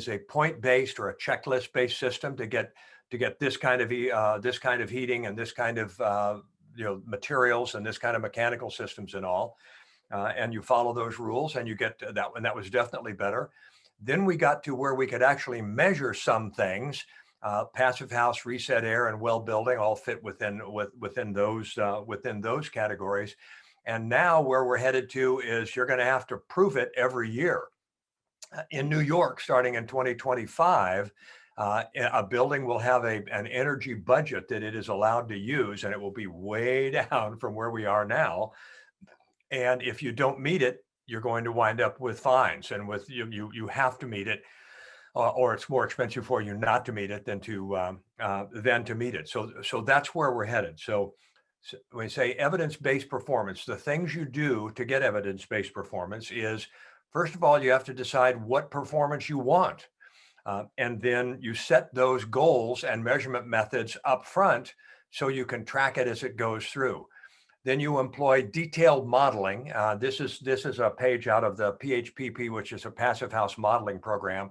a point-based or a checklist-based system to get this kind of heating and this kind of materials and this kind of mechanical systems and all. And you follow those rules and you get to that, and that was definitely better. Then we got to where we could actually measure some things. Passive house, reset air, and well building all fit within those categories. And now where we're headed to is you're going to have to prove it every year. In New York, starting in 2025, a building will have an energy budget that it is allowed to use, and it will be way down from where we are now. And if you don't meet it, you're going to wind up with fines, and with you have to meet it, or it's more expensive for you not to meet it than to meet it. So that's where we're headed. So when we say evidence-based performance, the things you do to get evidence-based performance is, first of all, you have to decide what performance you want. And then you set those goals and measurement methods up front so you can track it as it goes through. Then you employ detailed modeling. This is a page out of the PHPP, which is a passive house modeling program.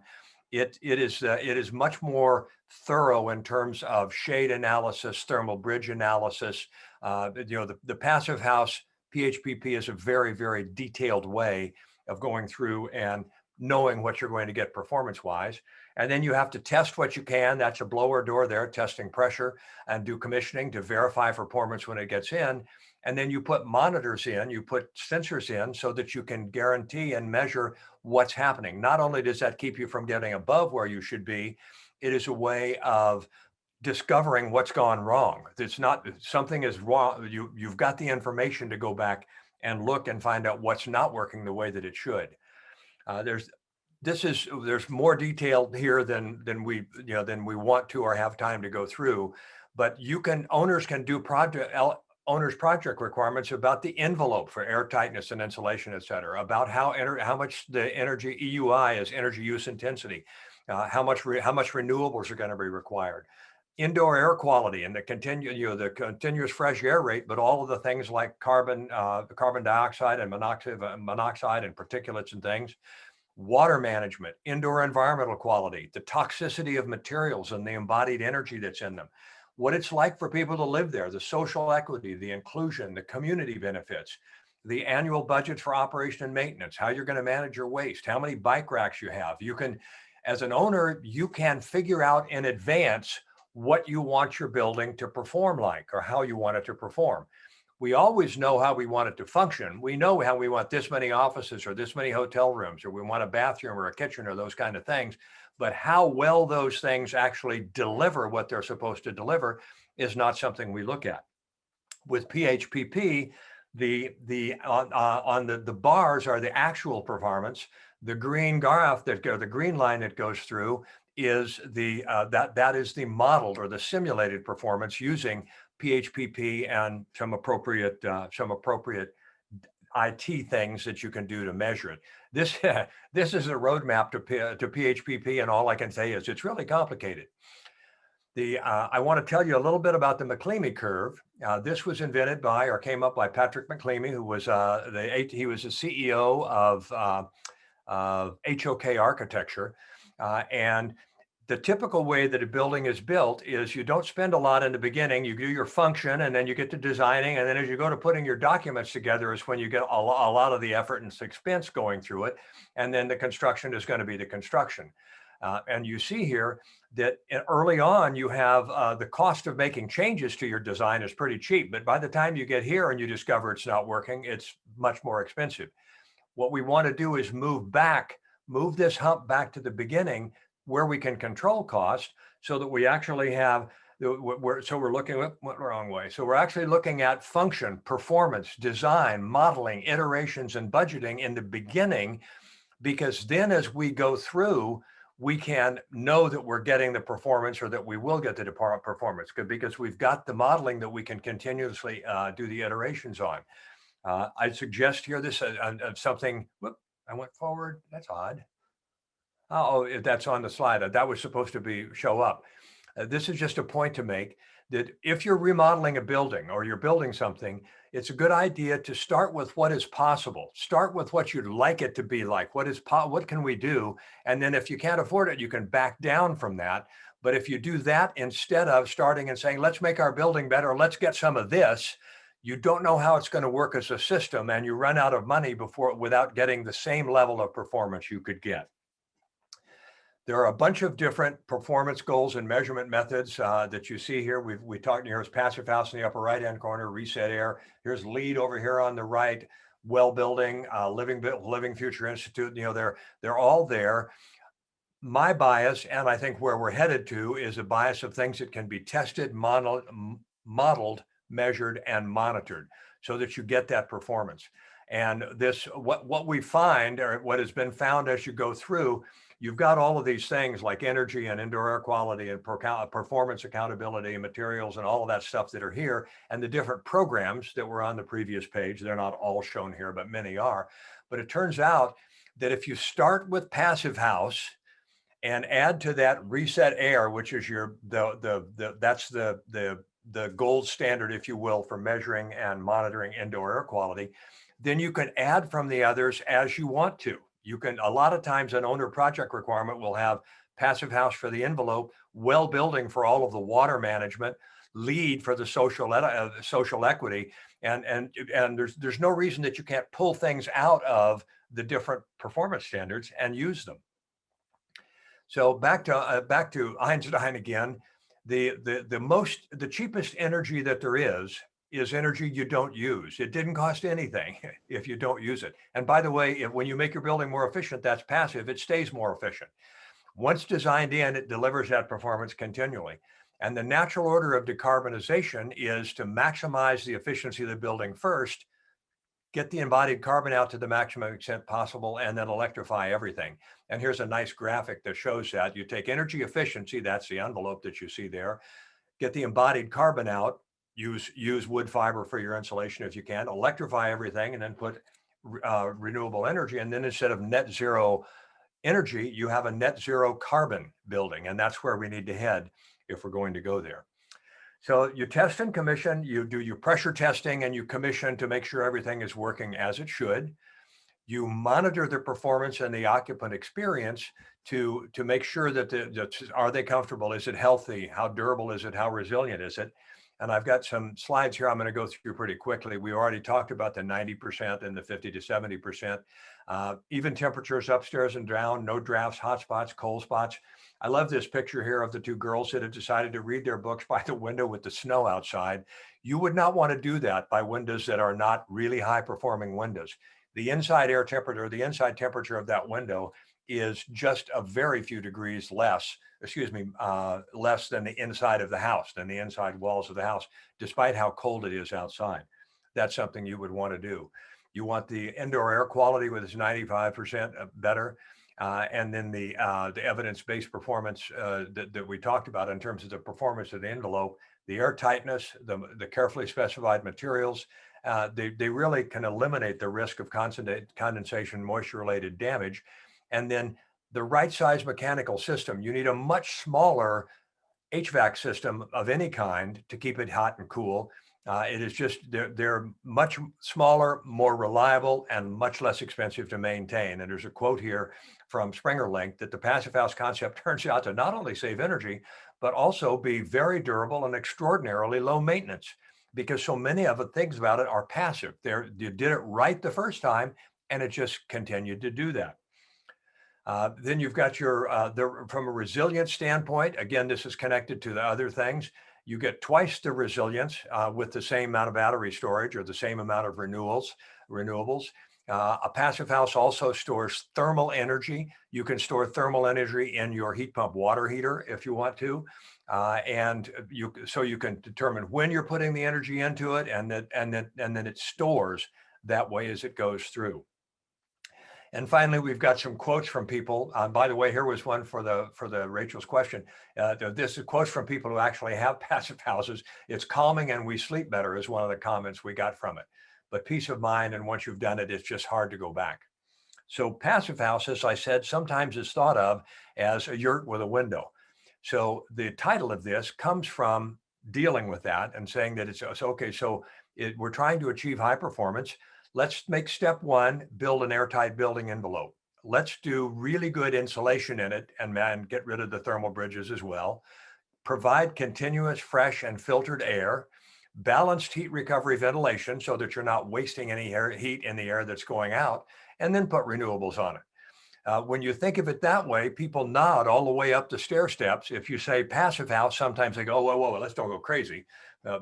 It is much more thorough in terms of shade analysis, thermal bridge analysis. The passive house PHPP is a very, very detailed way of going through and knowing what you're going to get performance-wise. And then you have to test what you can. That's a blower door there, testing pressure, and do commissioning to verify performance when it gets in. And then you put monitors in, you put sensors in so that you can guarantee and measure what's happening. Not only does that keep you from getting above where you should be, it is a way of discovering what's gone wrong. It's not, something is wrong. You've got the information to go back and look and find out what's not working the way that it should. There's more detail here than we want to or have time to go through, but owners can do owner's project requirements about the envelope for air tightness and insulation, et cetera, about how much the energy EUI is energy use intensity, how much renewables are going to be required, indoor air quality and the continuous fresh air rate, but all of the things like carbon dioxide and monoxide and particulates and things, water management, indoor environmental quality, the toxicity of materials and the embodied energy that's in them, what it's like for people to live there, the social equity, the inclusion, the community benefits, the annual budget for operation and maintenance, how you're going to manage your waste, how many bike racks you have. You can, as an owner, you can figure out in advance what you want your building to perform like or how you want it to perform. We always know how we want it to function. We know how we want this many offices or this many hotel rooms, or we want a bathroom or a kitchen or those kind of things. But how well those things actually deliver what they're supposed to deliver is not something we look at. With PHPP, the bars are the actual performance. The green graph the green line that goes through is that is the modeled or the simulated performance using PHPP and some appropriate IT things that you can do to measure it. This is a roadmap to PHPP, and all I can say is it's really complicated. I want to tell you a little bit about the McLeamy curve. This was invented by or came up by Patrick McLeamy, who was he was the CEO of HOK Architecture, and the typical way that a building is built is you don't spend a lot in the beginning. You do your function and then you get to designing. And then as you go to putting your documents together is when you get a lot of the effort and expense going through it. And then the construction is going to be the construction. And you see here that early on, you have the cost of making changes to your design is pretty cheap. But by the time you get here and you discover it's not working, it's much more expensive. What we want to do is move this hump back to the beginning where we can control cost so that we actually have, so we're looking, went the wrong way. So we're actually looking at function, performance, design, modeling, iterations, and budgeting in the beginning, because then as we go through, we can know that we're getting the performance or that we will get the performance because we've got the modeling that we can continuously do the iterations on. I suggest here this something, whoop, I went forward, that's odd. Oh, if that's on the slide, that was supposed to show up. This is just a point to make that if you're remodeling a building or you're building something, it's a good idea to start with what is possible. Start with what you'd like it to be like. What can we do? And then if you can't afford it, you can back down from that. But if you do that instead of starting and saying, let's make our building better, let's get some of this, you don't know how it's going to work as a system and you run out of money without getting the same level of performance you could get. There are a bunch of different performance goals and measurement methods that you see here. We talked, here's Passive House in the upper right-hand corner, Reset Air. Here's LEED over here on the right, Well Building, Living Future Institute. They're all there. My bias, and I think where we're headed to, is a bias of things that can be tested, modeled, measured, and monitored so that you get that performance. And what we find, or what has been found as you go through, you've got all of these things like energy and indoor air quality and performance accountability and materials and all of that stuff that are here, and the different programs that were on the previous page. They're not all shown here, but many are. But it turns out that if you start with Passive House and add to that Reset Air, which is that's the gold standard, if you will, for measuring and monitoring indoor air quality, then you can add from the others as you want to. You can, a lot of times an owner project requirement will have Passive House for the envelope, Well Building for all of the water management, LEED for the social equity, and there's no reason that you can't pull things out of the different performance standards and use them. So back to Einstein again. The cheapest energy that there is energy you don't use. It didn't cost anything if you don't use it. And by the way, when you make your building more efficient, that's passive, it stays more efficient. Once designed in, it delivers that performance continually. And the natural order of decarbonization is to maximize the efficiency of the building first, get the embodied carbon out to the maximum extent possible, and then electrify everything. And here's a nice graphic that shows that. You take energy efficiency, that's the envelope that you see there, get the embodied carbon out, use wood fiber for your insulation if you can, electrify everything, and then put renewable energy. And then instead of net zero energy, you have a net zero carbon building. And that's where we need to head if we're going to go there. So you test and commission, you do your pressure testing, and you commission to make sure everything is working as it should. You monitor the performance and the occupant experience to make sure that are they comfortable? Is it healthy? How durable is it? How resilient is it? And I've got some slides here I'm going to go through pretty quickly. We already talked about the 90% and the 50 to 70%. Even temperatures upstairs and down, no drafts, hot spots, cold spots. I love this picture here of the two girls that have decided to read their books by the window with the snow outside. You would not want to do that by windows that are not really high performing windows. The inside air temperature, the inside temperature of that window is just a very few degrees less, less than the inside of the house, than the inside walls of the house, despite how cold it is outside. That's something you would want to do. You want the indoor air quality with its 95% better. And then the evidence-based performance that we talked about in terms of the performance of the envelope, the air tightness, the carefully specified materials, they really can eliminate the risk of condensation, moisture-related damage. And then the right size mechanical system. You need a much smaller HVAC system of any kind to keep it hot and cool. It is just, they're much smaller, more reliable, and much less expensive to maintain. And there's a quote here from Springerlink that the passive house concept turns out to not only save energy, but also be very durable and extraordinarily low maintenance, because so many of the things about it are passive. You did it right the first time, and it just continued to do that. Then you've got your, from a resilience standpoint, again, this is connected to the other things. You get twice the resilience with the same amount of battery storage or the same amount of renewables. A passive house also stores thermal energy. You can store thermal energy in your heat pump water heater if you want to. So you can determine when you're putting the energy into it, and then it stores that way as it goes through. And finally, we've got some quotes from people. By the way, here was one for the Rachel's question. This is quotes from people who actually have passive houses. It's calming and we sleep better is one of the comments we got from it. But peace of mind, and once you've done it, it's just hard to go back. So passive house, as I said, sometimes is thought of as a yurt with a window. So the title of this comes from dealing with that and saying that it's okay. So we're trying to achieve high performance. Let's make step one, build an airtight building envelope. Let's do really good insulation in it and get rid of the thermal bridges as well. Provide continuous, fresh, and filtered air. Balanced heat recovery ventilation so that you're not wasting any heat in the air that's going out, and then put renewables on it. When you think of it that way, people nod all the way up the stair steps. If you say passive house, sometimes they go, whoa, let's don't go crazy,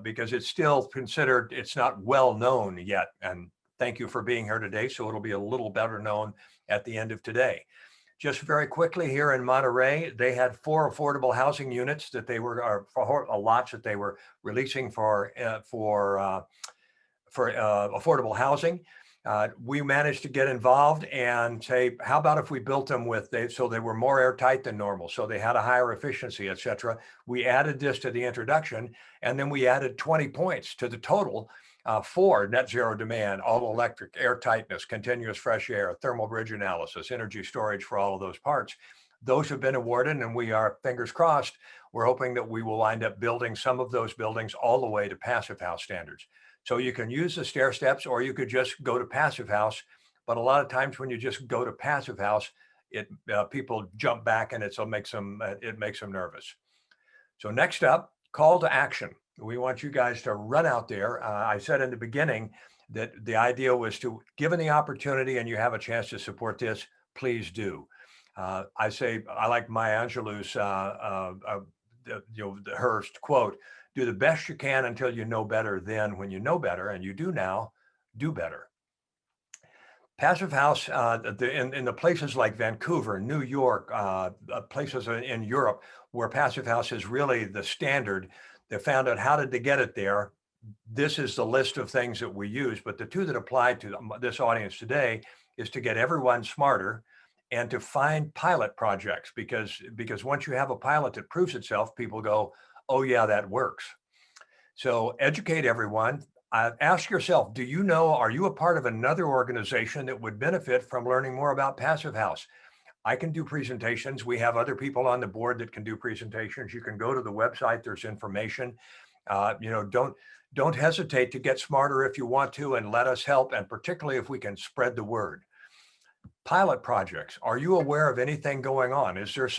because it's still considered, it's not well known yet. And thank you for being here today. So it'll be a little better known at the end of today. Just very quickly, here in Monterey, they had 4 affordable housing units that they were, lots that they were releasing for affordable housing. We managed to get involved and say, how about if we built them so they were more airtight than normal, so they had a higher efficiency, et cetera. We added this to the introduction, and then we added 20 points to the total for net zero demand, all electric, air tightness, continuous fresh air, thermal bridge analysis, energy storage for all of those parts. Those have been awarded, and we are, fingers crossed, we're hoping that we will wind up building some of those buildings all the way to passive house standards. So you can use the stair steps, or you could just go to passive house. But a lot of times when you just go to passive house, people jump back, and it makes them nervous. So next up, call to action. We want you guys to run out there. I said in the beginning that the idea was to, given the opportunity and you have a chance to support this, please do. I say, I like Maya Angelou's, her quote, do the best you can until you know better. Then when you know better and you do now, do better. Passive house in the places like Vancouver, New York, places in Europe where passive house is really the standard. They found out how did they get it there? this is the list of things that we use, but the two that apply to this audience today is to get everyone smarter and to find pilot projects, because once you have a pilot that proves itself, people go, oh yeah, that works. So educate everyone. Ask yourself, do you know, are you a part of another organization that would benefit from learning more about Passive House? I can do presentations. We have other people on the board that can do presentations. You can go to the website, there's information. Don't hesitate to get smarter if you want to, and let us help. And particularly if we can spread the word. Pilot projects. Are you aware of anything going on? Is your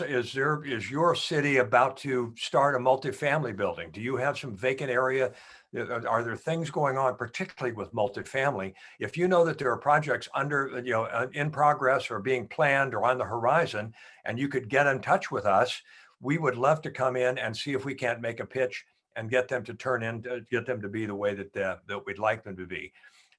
city about to start a multifamily building? Do you have some vacant area? Are there things going on, particularly with multifamily? If you know that there are projects in progress or being planned or on the horizon, and you could get in touch with us, we would love to come in and see if we can't make a pitch and get them to be the way that we'd like them to be.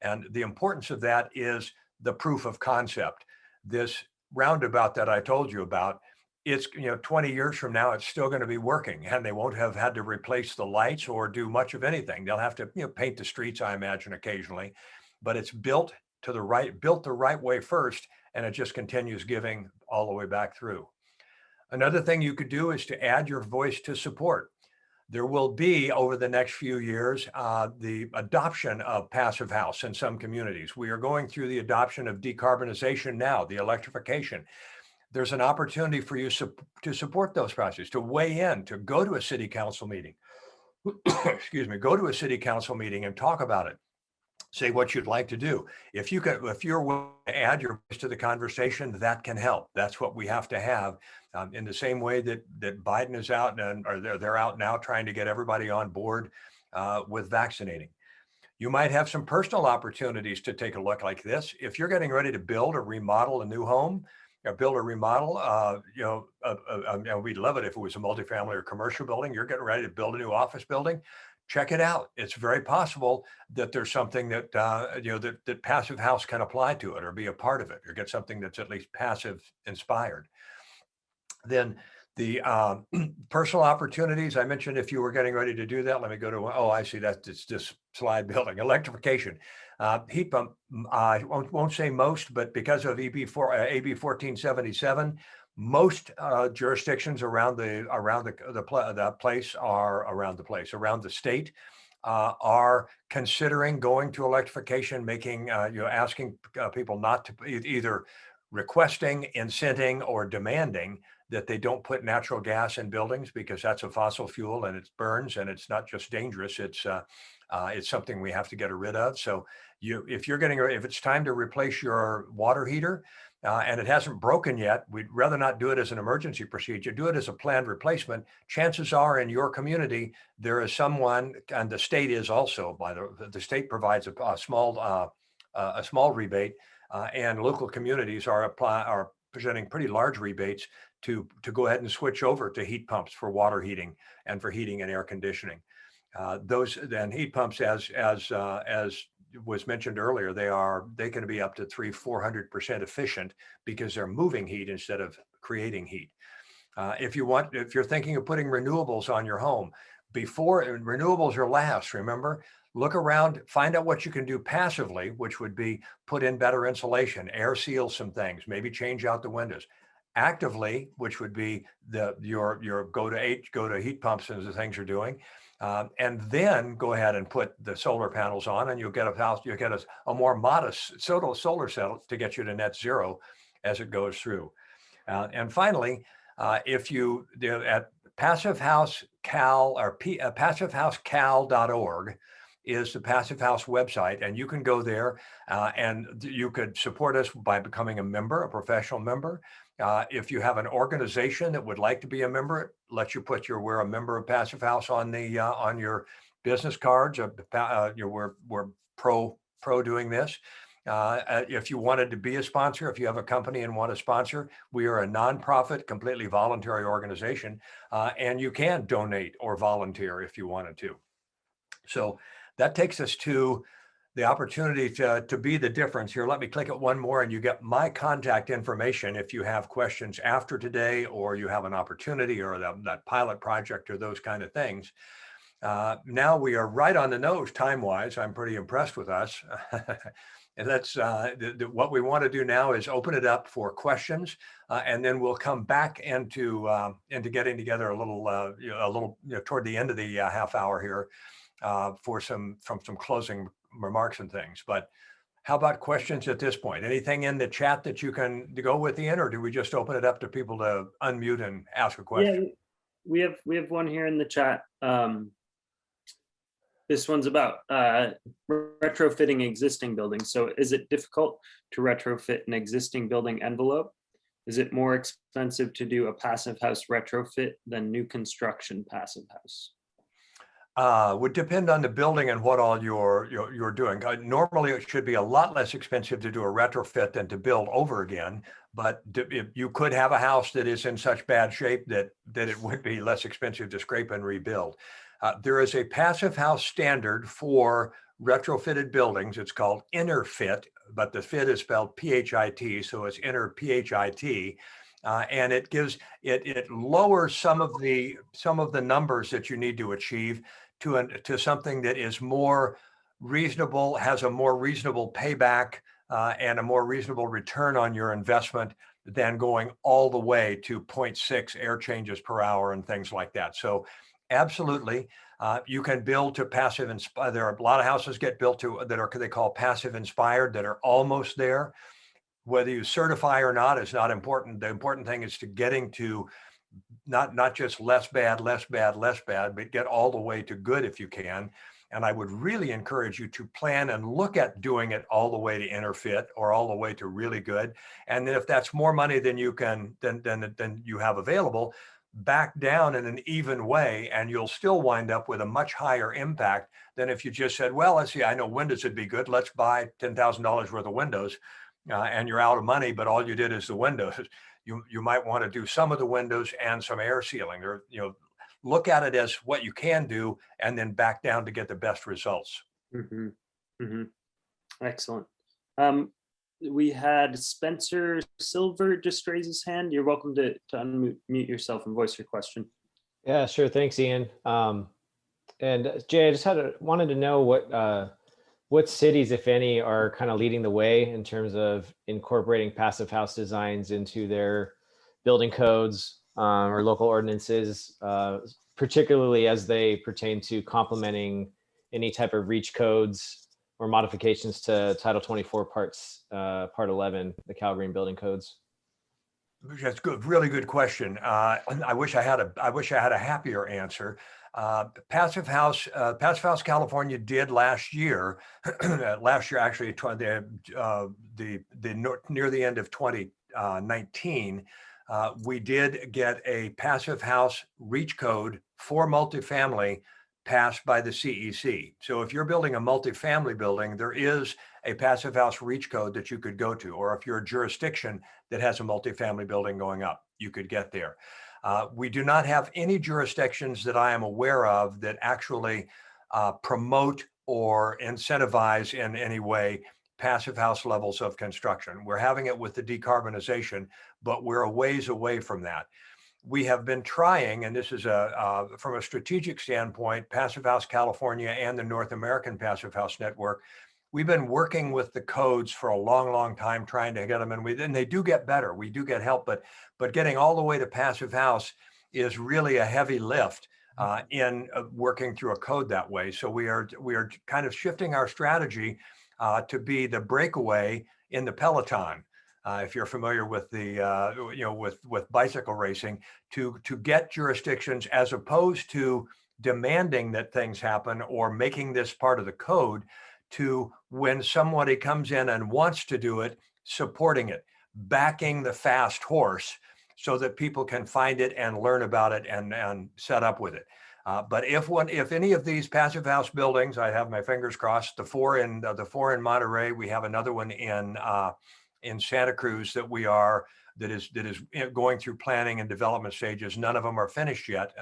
And the importance of that is the proof of concept. This roundabout that I told you about, it's 20 years from now, it's still going to be working, and they won't have had to replace the lights or do much of anything. They'll have to paint the streets, I imagine, occasionally, but it's built the right way first, and it just continues giving all the way back through. Another thing you could do is to add your voice to support. There will be, over the next few years, the adoption of Passive House in some communities. We are going through the adoption of decarbonization now, the electrification. There's an opportunity for you to support those processes, to weigh in, to go to a city council meeting. Excuse me, go to a city council meeting and talk about it. Say what you'd like to do. If you're willing to add your voice to the conversation, that can help. That's what we have to have. In the same way that Biden is out, or they're out now trying to get everybody on board with vaccinating. You might have some personal opportunities to take a look like this. If you're getting ready to build or remodel a new home, or build or remodel, we'd love it if it was a multifamily or commercial building. You're getting ready to build a new office building. Check it out. It's very possible that there's something that that Passive House can apply to it, or be a part of it, or get something that's at least passive inspired. Then the personal opportunities I mentioned, if you were getting ready to do that, let me go to, I see that it's this slide building. Electrification, heat pump, I won't say most, but because of AB 1477, most jurisdictions around the state are considering going to electrification, making asking people not to, either requesting, incenting, or demanding that they don't put natural gas in buildings, because that's a fossil fuel and it burns, and it's not just dangerous, it's something we have to get rid of. So if it's time to replace your water heater and it hasn't broken yet, we'd rather not do it as an emergency procedure, do it as a planned replacement. Chances are in your community, there is someone, and the state is also, the state provides a small rebate, and local communities are presenting pretty large rebates to go ahead and switch over to heat pumps for water heating and for heating and air conditioning. Those then heat pumps, as was mentioned earlier, they can be up to 300-400% efficient, because they're moving heat instead of creating heat. If you're thinking of putting renewables on your home, renewables are last, remember? Look around, find out what you can do passively, which would be put in better insulation, air seal some things, maybe change out the windows. Actively, which would be your go to heat pumps and the things you're doing, and then go ahead and put the solar panels on, and you'll get a more modest solar cell to get you to net zero as it goes through. And finally, if you at Passive House Cal, or passivehousecal.org is the Passive House website, and you can go there and you could support us by becoming a member, a professional member. If you have an organization that would like to be a member, it lets you put we're a member of Passive House on your business cards. We're pro doing this. If you wanted to be a sponsor, if you have a company and want to sponsor, we are a nonprofit, completely voluntary organization, and you can donate or volunteer if you wanted to. So that takes us to the opportunity to be the difference here. Let me click it one more, and you get my contact information if you have questions after today, or you have an opportunity, or that pilot project, or those kind of things. Now we are right on the nose time-wise. I'm pretty impressed with us. And that's what we want to do now is open it up for questions, and then we'll come back into getting together a little toward the end of the half hour here for some closing remarks and things. But how about questions at this point? Anything in the chat that you can go with, Ian, or do we just open it up to people to unmute and ask a question? Yeah, we have one here in the chat. This one's about retrofitting existing buildings. So is it difficult to retrofit an existing building envelope? Is it more expensive to do a passive house retrofit than new construction passive house? Would depend on the building and what all you're doing. Normally, it should be a lot less expensive to do a retrofit than to build over again. But you could have a house that is in such bad shape that it would be less expensive to scrape and rebuild. There is a passive house standard for retrofitted buildings. It's called InnerFit, but the fit is spelled PHIT, so it's Inner PHIT. And it lowers some of the numbers that you need to achieve to something that is more reasonable, has a more reasonable payback, and a more reasonable return on your investment than going all the way to 0.6 air changes per hour and things like that. So absolutely, you can build to passive inspired. There are a lot of houses get built to they call passive inspired that are almost there. Whether you certify or not is not important. The important thing is to getting to not just less bad, but get all the way to good if you can. And I would really encourage you to plan and look at doing it all the way to InnerFit or all the way to really good. And then if that's more money than you can than you have available, back down in an even way, and you'll still wind up with a much higher impact than if you just said, well, let's see, I know windows would be good. Let's buy $10,000 worth of windows. And you're out of money, but all you did is the windows. You might want to do some of the windows and some air sealing, or look at it as what you can do, and then back down to get the best results. Mm-hmm. Mm-hmm. Excellent. We had Spencer Silver just raise his hand. You're welcome to unmute yourself and voice your question. Yeah, sure. Thanks, Ian. And Jay, I just wanted to know what cities, if any, are kind of leading the way in terms of incorporating passive house designs into their building codes or local ordinances, particularly as they pertain to complementing any type of reach codes or modifications to Title 24 Part 11, the Cal Green Building Codes. That's good, really good question. I wish I had a happier answer. Passive House California did last year. Actually, near the end of 2019, we did get a passive house reach code for multifamily passed by the CEC. So if you're building a multifamily building, there is a passive house reach code that you could go to, or if you're a jurisdiction that has a multifamily building going up, you could get there. We do not have any jurisdictions that I am aware of that actually promote or incentivize in any way passive house levels of construction. We're having it with the decarbonization, but we're a ways away from that. We have been trying, and this is from a strategic standpoint, Passive House California and the North American Passive House Network. We've been working with the codes for a long, long time, trying to get them, and they do get better. We do get help, but getting all the way to passive house is really a heavy lift in working through a code that way. So we are kind of shifting our strategy to be the breakaway in the peloton. If you're familiar with the with bicycle racing, to get jurisdictions, as opposed to demanding that things happen or making this part of the code, to when somebody comes in and wants to do it, supporting it, backing the fast horse so that people can find it and learn about it and set up with it. But if any of these passive house buildings, I have my fingers crossed, the four in Monterey, we have another one in Santa Cruz that is going through planning and development stages. None of them are finished yet.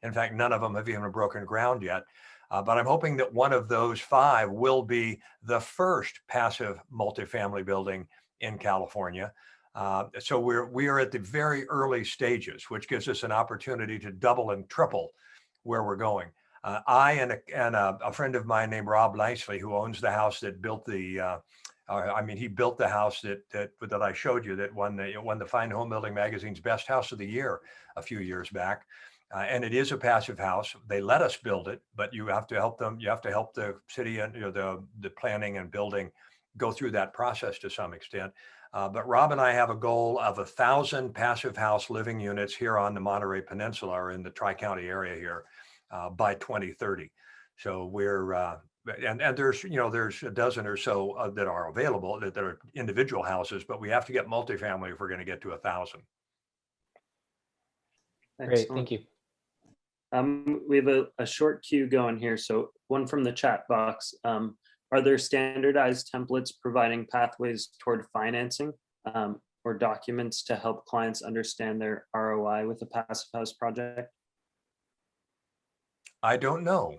In fact, none of them have even broken ground yet. But I'm hoping that one of those 5 will be the first passive multifamily building in California. So we are at the very early stages, which gives us an opportunity to double and triple where we're going. I and a friend of mine named Rob Nicely, who owns the house that built the, he built the house that I showed you that won the Fine Home Building Magazine's Best House of the Year a few years back. And it is a passive house. They let us build it, but you have to help them. You have to help the city and the planning and building go through that process to some extent. But Rob and I have a goal of 1,000 passive house living units here on the Monterey Peninsula or in the Tri-County area here by 2030. So we're and there's there's a dozen or so that are available that are individual houses, but we have to get multifamily if we're going to get to 1,000. Great, thank you. We have a short queue going here. So one from the chat box. Are there standardized templates providing pathways toward financing or documents to help clients understand their ROI with a passive house project? I don't know.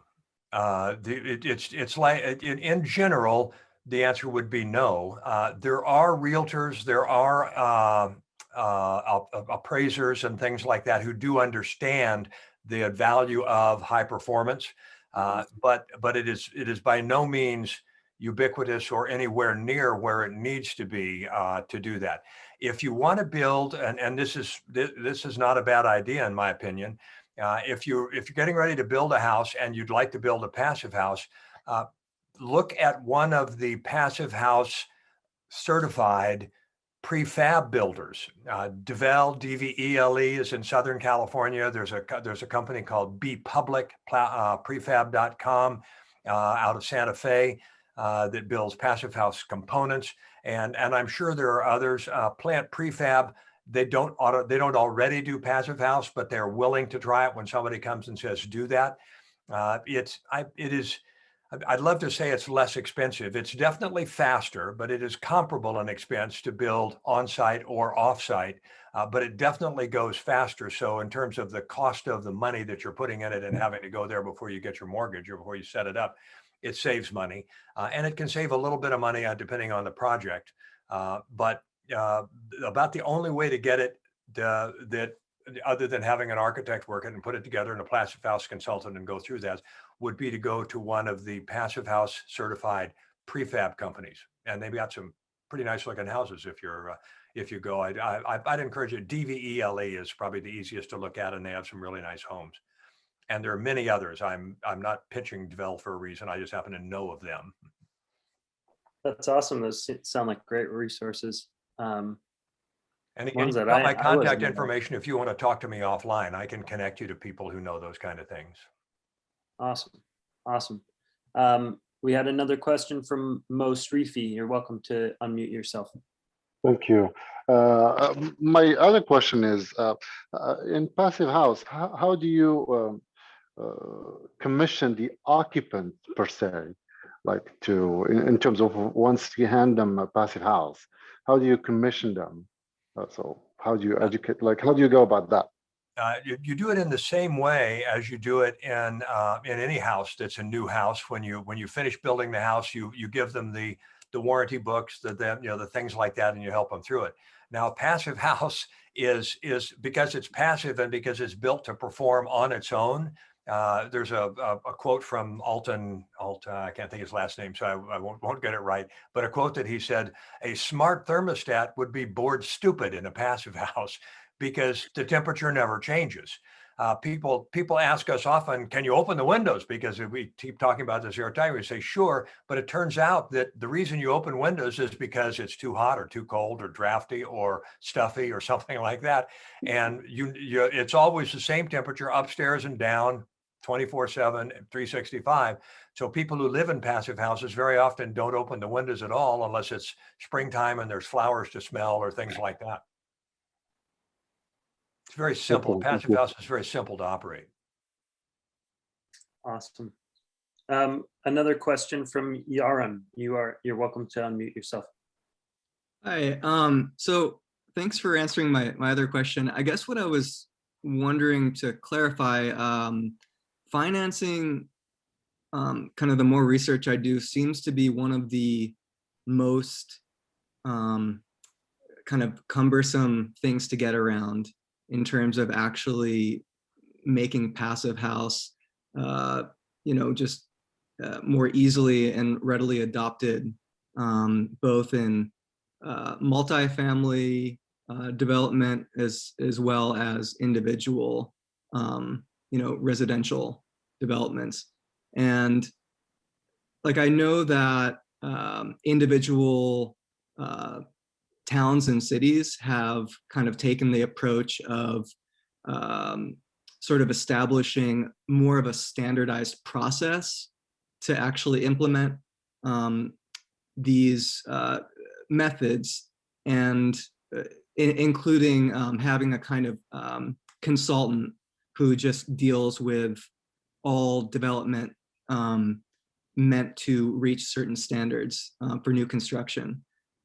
It's like in general, the answer would be no. There are realtors, there are appraisers and things like that who do understand the value of high performance, but it is by no means ubiquitous or anywhere near where it needs to be to do that. If you want to build, and this is not a bad idea in my opinion. If you're getting ready to build a house and you'd like to build a passive house, look at one of the passive house certified prefab builders. DVELE is in Southern California. There's a company called bpublic.prefab.com out of Santa Fe that builds passive house components, and I'm sure there are others. Plant Prefab. They don't already do passive house, but they're willing to try it when somebody comes and says, do that. I'd love to say it's less expensive. It's definitely faster, but it is comparable in expense to build on-site or off-site, but it definitely goes faster. So in terms of the cost of the money that you're putting in it and having to go there before you get your mortgage or before you set it up, it saves money. And it can save a little bit of money depending on the project. But about the only way to get it that other than having an architect work it and put it together and a passive house consultant and go through that would be to go to one of the passive house certified prefab companies. And they've got some pretty nice looking houses if you go. I'd encourage it. DVELE is probably the easiest to look at, and they have some really nice homes. And there are many others. I'm not pitching Devel for a reason. I just happen to know of them. That's awesome. Those sound like great resources. And Ones you that got my I contact wasn't aware. information. If you want to talk to me offline, I can connect you to people who know those kind of things. Awesome. We had another question from Mo Srifi. You're welcome to unmute yourself. Thank you. My other question is, in passive house, how do you commission the occupant per se, like in terms of once you hand them a passive house, how do you commission them? So how do you educate, like how do you go about that? You do it in the same way as you do it in any house that's a new house. When you finish building the house, you give them the warranty books, the things like that, and you help them through it. Now, a passive house is because it's passive and because it's built to perform on its own. There's a quote from Alton, I can't think his last name, so I won't get it right, but a quote that he said, a smart thermostat would be bored stupid in a passive house because the temperature never changes. People ask us often, can you open the windows? Because if we keep talking about this every time, we say, sure, but it turns out that the reason you open windows is because it's too hot or too cold or drafty or stuffy or something like that. And it's always the same temperature upstairs and down 24/7, 365. So people who live in passive houses very often don't open the windows at all unless it's springtime and there's flowers to smell or things like that. It's very simple. Passive house is very simple to operate. Awesome. Another question from Yaron. You're welcome to unmute yourself. Hi. So thanks for answering my other question. I guess what I was wondering to clarify, financing, kind of the more research I do, seems to be one of the most kind of cumbersome things to get around in terms of actually making passive house just more easily and readily adopted, both in multifamily development as well as individual, residential developments. And like, I know that individual towns and cities have kind of taken the approach of sort of establishing more of a standardized process to actually implement these methods, and including having a kind of consultant who just deals with all development meant to reach certain standards for new construction.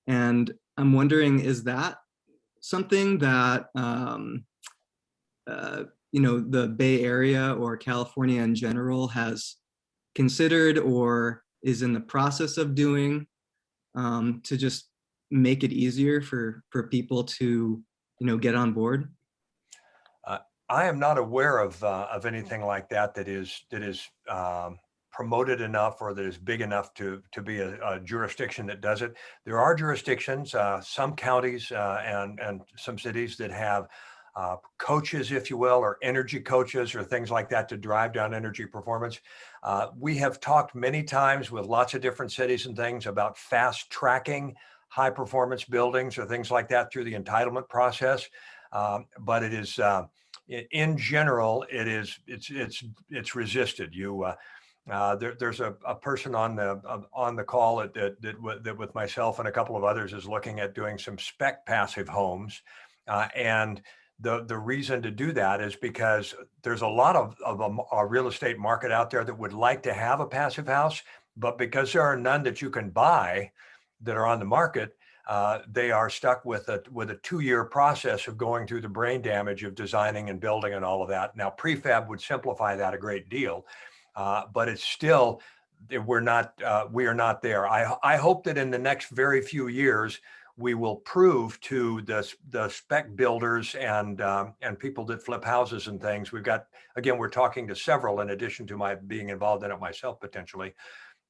And I'm wondering, is that something that the Bay Area or California in general has considered or is in the process of doing, to just make it easier for people to get on board? I am not aware of anything like that is promoted enough or that is big enough to be a jurisdiction that does it. There are jurisdictions, some counties and some cities that have coaches, if you will, or energy coaches or things like that to drive down energy performance. We have talked many times with lots of different cities and things about fast tracking high performance buildings or things like that through the entitlement process. But it is, in general, it's resisted. There's a person on the call that with myself and a couple of others is looking at doing some spec passive homes, and the reason to do that is because there's a lot of a real estate market out there that would like to have a passive house, but because there are none that you can buy that are on the market, they are stuck with a 2-year process of going through the brain damage of designing and building and all of that. Now, prefab would simplify that a great deal, but it's still, we are not there. I hope that in the next very few years, we will prove to the spec builders and people that flip houses and things. We've got, again, we're talking to several in addition to my being involved in it myself potentially.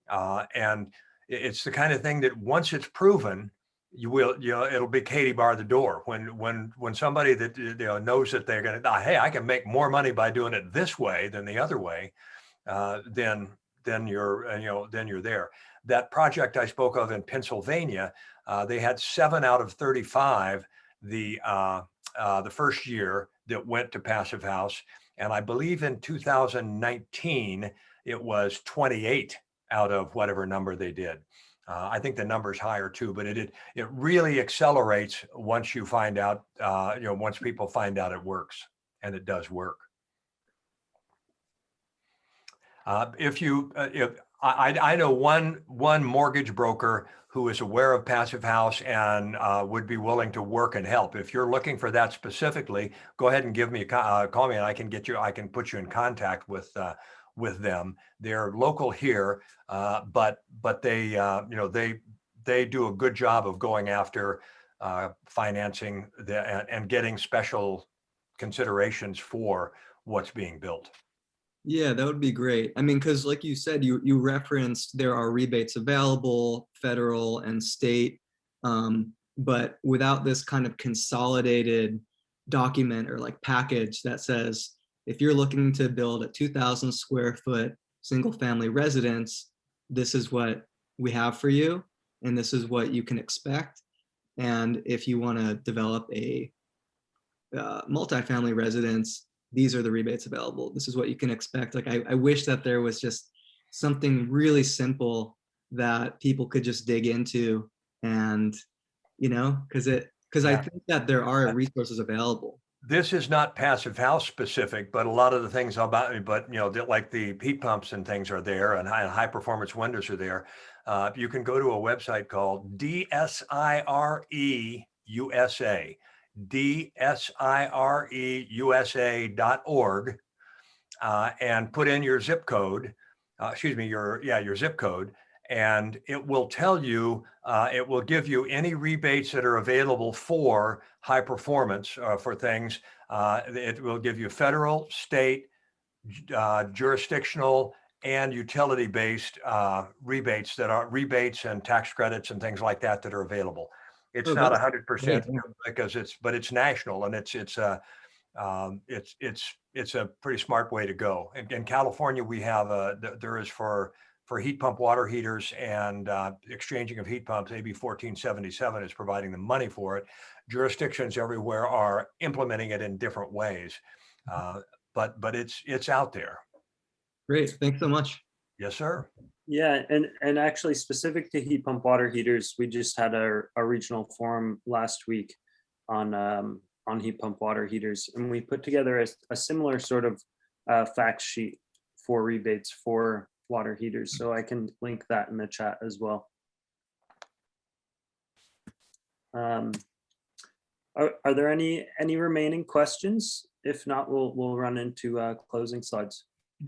And it's the kind of thing that once it's proven, it'll be Katie bar the door. When somebody that knows that they're going to, hey, I can make more money by doing it this way than the other way, then you're there. That project I spoke of in Pennsylvania, they had 7 out of 35 the first year that went to passive house, and I believe in 2019 it was 28 out of whatever number they did. I think the number's higher too, but it really accelerates once you find out, once people find out it works, and it does work. I know one mortgage broker who is aware of passive house and would be willing to work and help. If you're looking for that specifically, go ahead and give me call me, and I can put you in contact with them. They're local here, but they do a good job of going after financing and getting special considerations for what's being built. Yeah, that would be great. I mean, because like you said, you referenced there are rebates available, federal and state, but without this kind of consolidated document or like package that says, if you're looking to build a 2,000 square foot single family residence, this is what we have for you, and this is what you can expect. And if you want to develop a multifamily residence, these are the rebates available. This is what you can expect. Like, I wish that there was just something really simple that people could just dig into, and because I think that there are resources available. This is not passive house specific, but a lot of the things about, but like the heat pumps and things are there, and high performance windows are there. You can go to a website called DSIRE USA, DSIREUSA.org, and put in your zip code, your zip code, and it will tell you, it will give you any rebates that are available for high performance for things. It will give you federal, state, jurisdictional and utility-based rebates and tax credits and things like that that are available. It's Oh, not that's 100% great. because it's national, and it's a pretty smart way to go. In California, we have there is for heat pump water heaters and exchanging of heat pumps, AB 1477 is providing the money for it. Jurisdictions everywhere are implementing it in different ways, but it's out there. Great. Thanks so much. Yes, sir. Yeah, and actually specific to heat pump water heaters, we just had our regional forum last week on heat pump water heaters, and we put together a similar sort of fact sheet for rebates for water heaters. So I can link that in the chat as well. Are there any remaining questions? If not, we'll run into closing slides.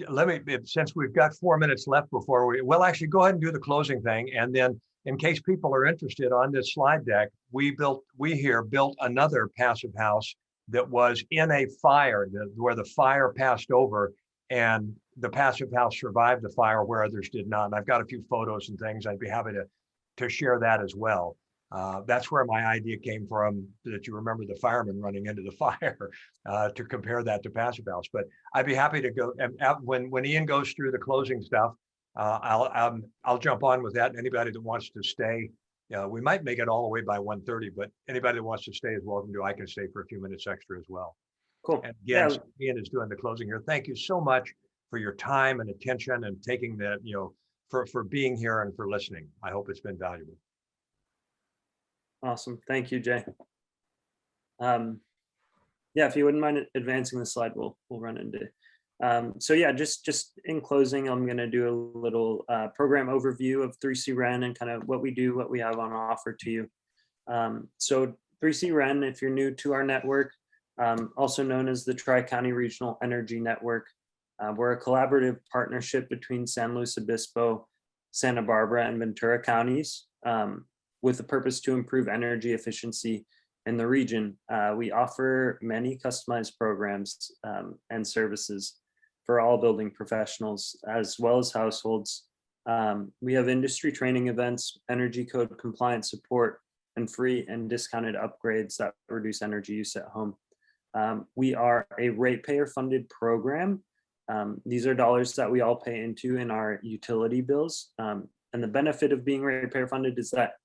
Let me, since we've got 4 minutes left before we'll actually go ahead and do the closing thing. And then in case people are interested on this slide deck, we built another passive house that was in a fire where the fire passed over, and the passive house survived the fire where others did not. And I've got a few photos and things. I'd be happy to share that as well. That's where my idea came from, that you remember the fireman running into the fire, to compare that to passive house. But I'd be happy to go, and when Ian goes through the closing stuff, I'll jump on with that. And anybody that wants to stay, we might make it all the way by 1:30, but anybody that wants to stay is welcome to. I can stay for a few minutes extra as well. Cool. And again, Yeah. Ian is doing the closing here. Thank you so much for your time and attention and taking the, for being here and for listening. I hope it's been valuable. Awesome. Thank you, Jay. Yeah, if you wouldn't mind advancing the slide, we'll run into. So yeah, just in closing, I'm going to do a little program overview of 3C Ren and kind of what we do, what we have on offer to you. So 3C Ren, if you're new to our network, also known as the Tri-County Regional Energy Network, we're a collaborative partnership between San Luis Obispo, Santa Barbara, and Ventura counties, with the purpose to improve energy efficiency in the region. We offer many customized programs and services for all building professionals, as well as households. We have industry training events, energy code compliance support, and free and discounted upgrades that reduce energy use at home. We are a ratepayer funded program. These are dollars that we all pay into in our utility bills. And the benefit of being ratepayer funded is that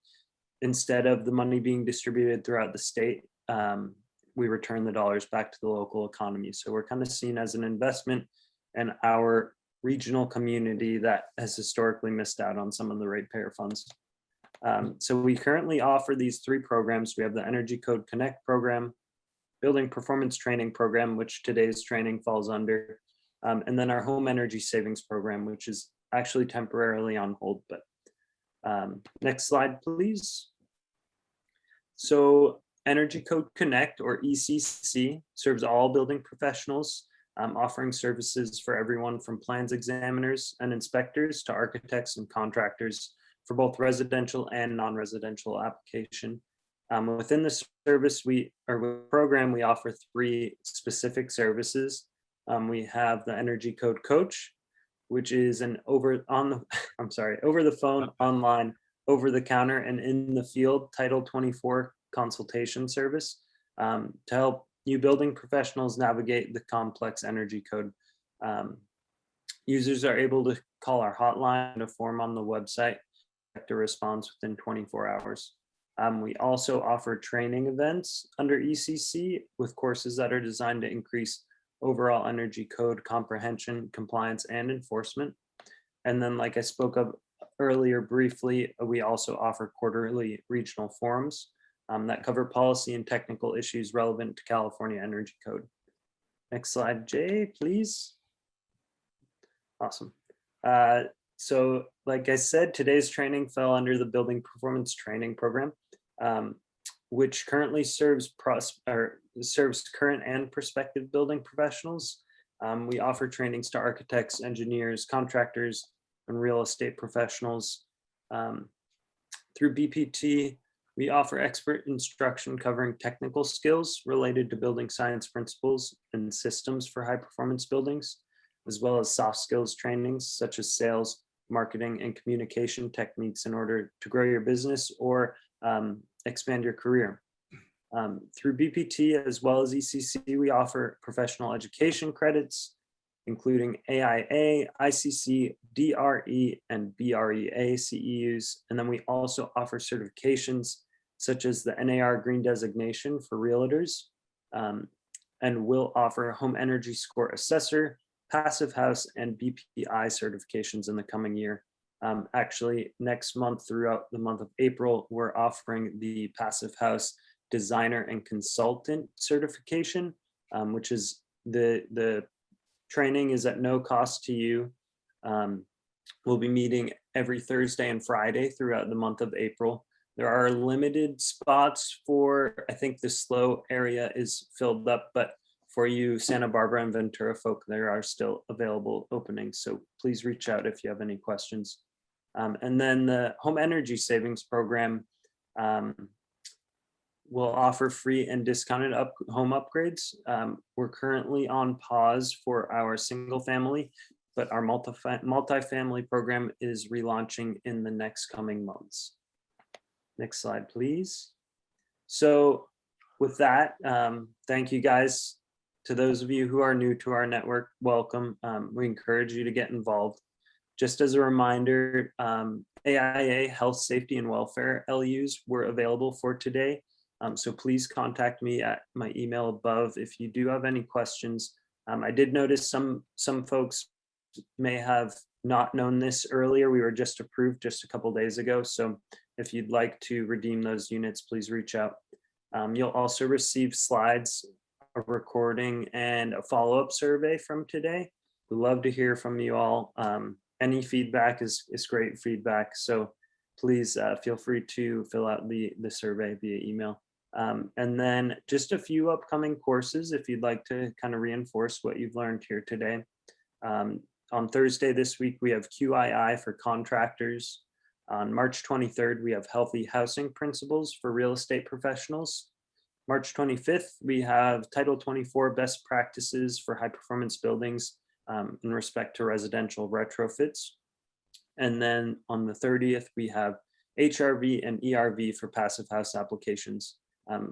instead of the money being distributed throughout the state, we return the dollars back to the local economy. So we're kind of seen as an investment in our regional community that has historically missed out on some of the ratepayer funds. So we currently offer these 3 programs. We have the Energy Code Connect program, Building Performance Training program, which today's training falls under, and then our Home Energy Savings program, which is actually temporarily on hold. But next slide, please. So Energy Code Connect, or ECC, serves all building professionals, offering services for everyone from plans examiners and inspectors to architects and contractors for both residential and non-residential application. Within the service program, we offer 3 specific services. We have the Energy Code Coach, which is an over the phone, online, over the counter, and in the field Title 24 consultation service to help new building professionals navigate the complex energy code. Users are able to call our hotline, a form on the website, expect a response within 24 hours. We also offer training events under ECC with courses that are designed to increase overall energy code comprehension, compliance, and enforcement. And then, like I spoke of earlier briefly, we also offer quarterly regional forums that cover policy and technical issues relevant to California Energy Code. Next slide, Jay, please. Awesome. So like I said, today's training fell under the Building Performance Training Program, which currently serves current and prospective building professionals. We offer trainings to architects, engineers, contractors, and real estate professionals. Through BPT, we offer expert instruction covering technical skills related to building science principles and systems for high performance buildings. as well as soft skills trainings such as sales, marketing, and communication techniques in order to grow your business or expand your career. Through BPT as well as ECC, we offer professional education credits, including AIA, ICC, DRE, and BREA CEUs. And then we also offer certifications such as the NAR Green Designation for realtors, and we'll offer Home Energy Score Assessor, Passive House, and BPI certifications in the coming year. Actually, next month, throughout the month of April, we're offering the Passive House Designer and Consultant certification, which is the training is at no cost to you. We'll be meeting every Thursday and Friday throughout the month of April. There are limited spots for, I think the SLO area is filled up, but for you Santa Barbara and Ventura folk, there are still available openings. So please reach out if you have any questions. And then the Home Energy Savings Program will offer free and discounted home upgrades. We're currently on pause for our single family, but our multifamily program is relaunching in the next coming months. Next slide, please. So with that, thank you guys. To those of you who are new to our network, welcome. We encourage you to get involved. Just as a reminder, AIA Health, Safety, and Welfare LUs were available for today. So please contact me at my email above if you do have any questions. I did notice some folks may have not known this earlier. We were just approved just a couple days ago. So if you'd like to redeem those units, please reach out. You'll also receive slides, a recording, and a follow-up survey from today. We'd love to hear from you all. Any feedback is great feedback. So please feel free to fill out the survey via email. And then just a few upcoming courses if you'd like to kind of reinforce what you've learned here today. On Thursday this week, we have QII for contractors. On March 23rd, we have Healthy Housing Principles for Real Estate Professionals. March 25th, we have Title 24 Best Practices for High Performance Buildings in respect to residential retrofits. And then on the 30th, we have HRV and ERV for Passive House applications.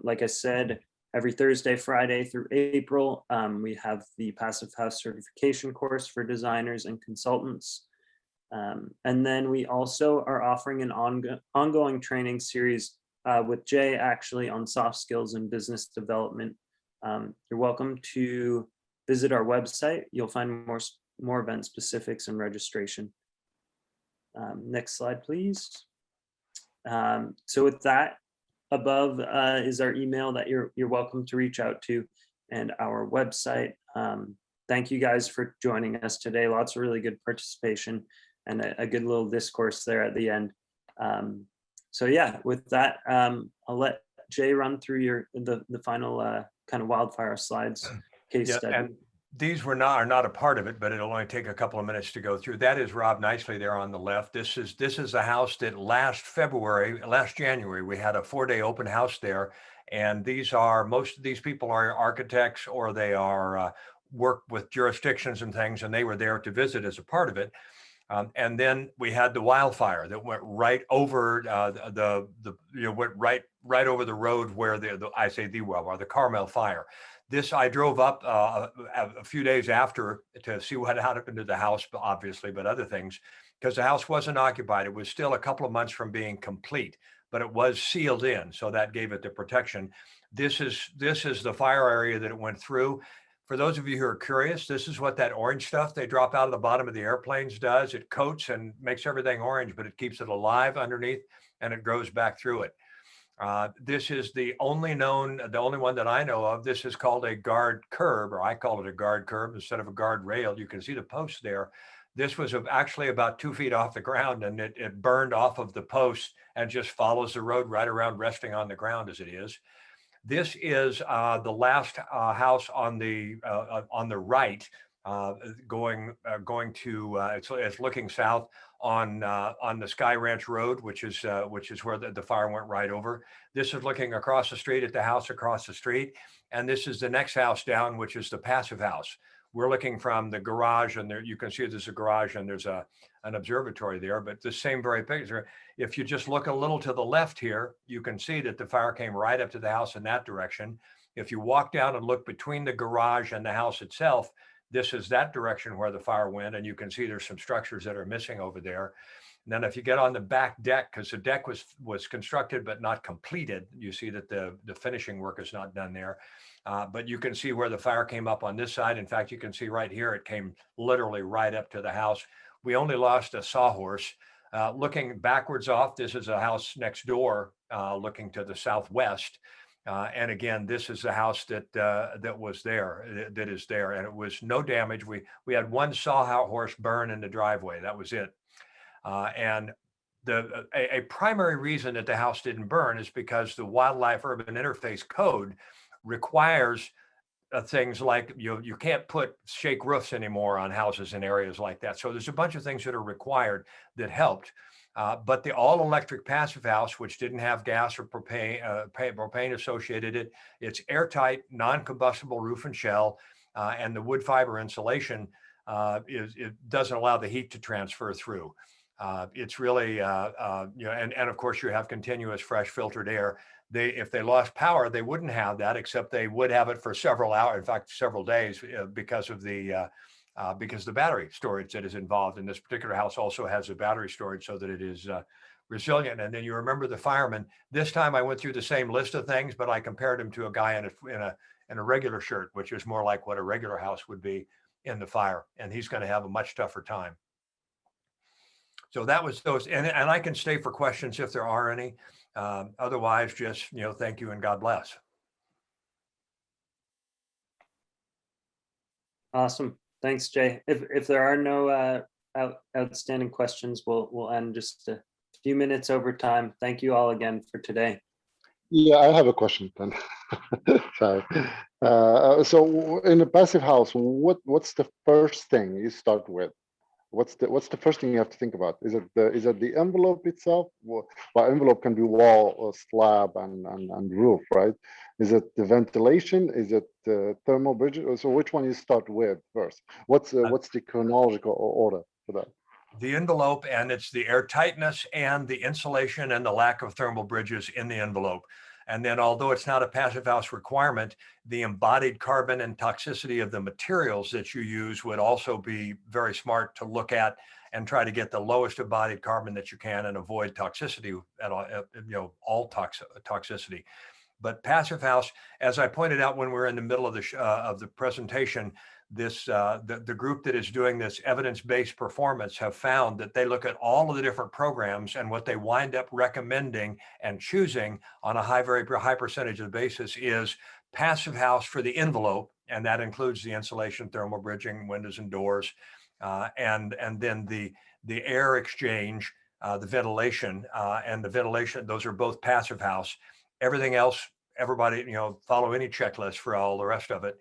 Like I said, every Thursday, Friday through April, we have the Passive House certification course for designers and consultants. And then we also are offering an ongoing training series with Jay actually on soft skills and business development. You're welcome to visit our website. You'll find more event specifics and registration. Next slide, please. So with that, above is our email that you're welcome to reach out to, and our website. Thank you guys for joining us today. Lots of really good participation and a good little discourse there at the end. So yeah, with that, I'll let Jay run through the final kind of wildfire slides case study. And these are not a part of it, but it'll only take a couple of minutes to go through. That is Rob Nicely there on the left. This is a house that last January, we had a 4-day open house there. And most of these people are architects, or they are work with jurisdictions and things, and they were there to visit as a part of it. And then we had the wildfire that went right over went right over the road where the Carmel fire. I drove up a few days after to see what happened to the house, obviously, but other things, because the house wasn't occupied. It was still a couple of months from being complete, but it was sealed in, so that gave it the protection. This is the fire area that it went through. For those of you who are curious, this is what that orange stuff they drop out of the bottom of the airplanes does. It coats and makes everything orange, but it keeps it alive underneath, and it grows back through it. This is the only one that I know of. This is called a guard curb, or I call it a guard curb instead of a guard rail. You can see the posts there. This was actually about 2 feet off the ground, and it burned off of the post and just follows the road right around, resting on the ground as it is. This is the last house on the right, going to it's looking south on the Sky Ranch Road, which is where the fire went right over. This is looking across the street at the house across the street, and this is the next house down, which is the Passive House, we're looking from the garage, and there you can see there's a garage and there's an observatory there, but the same very picture. If you just look a little to the left here, you can see that the fire came right up to the house in that direction. If you walk down and look between the garage and the house itself, this is that direction where the fire went, and you can see there's some structures that are missing over there. And then if you get on the back deck, because the deck was constructed but not completed, you see that the finishing work is not done there. But you can see where the fire came up on this side. In fact, you can see right here, it came literally right up to the house. We only lost a sawhorse. Looking backwards off, this is a house next door, looking to the southwest. And again, this is the house that was there, that is there, and it was no damage. We had one sawhorse burn in the driveway. That was it. And a primary reason that the house didn't burn is because the Wildlife Urban Interface Code requires things like you can't put shake roofs anymore on houses in areas like that. So there's a bunch of things that are required that helped. But the all-electric passive house, which didn't have gas or propane associated, it's airtight, non-combustible roof and shell, and the wood fiber insulation it doesn't allow the heat to transfer through. It's really, and of course you have continuous fresh filtered air. If they lost power, they wouldn't have that, except they would have it for several hours, in fact, several days, because the battery storage that is involved in this particular house also has a battery storage so that it is resilient. And then you remember the fireman. This time I went through the same list of things, but I compared him to a guy in a regular shirt, which is more like what a regular house would be in the fire, and he's going to have a much tougher time. So that was those, and I can stay for questions if there are any. Otherwise, just thank you and God bless. Awesome. Thanks, Jay. If there are no outstanding questions, we'll end just a few minutes over time. Thank you all again for today. Yeah, I have a question then. Sorry. So in a passive house, what's the first thing you start with? What's the first thing you have to think about? Is it the envelope itself? Well, envelope can be wall or slab and roof, right? Is it the ventilation? Is it the thermal bridge? So which one you start with first? What's the chronological order for that? The envelope, and it's the air tightness and the insulation and the lack of thermal bridges in the envelope. And then, although it's not a passive house requirement, the embodied carbon and toxicity of the materials that you use would also be very smart to look at and try to get the lowest embodied carbon that you can and avoid toxicity at all, toxicity. But passive house, as I pointed out when we were in the middle of the presentation, the group that is doing this evidence-based performance have found that they look at all of the different programs, and what they wind up recommending and choosing on a very high percentage of the basis is passive house for the envelope, and that includes the insulation, thermal bridging, windows and doors, and then the air exchange, the ventilation, and the ventilation. Those are both passive house. Everything else, everybody, follow any checklist for all the rest of it.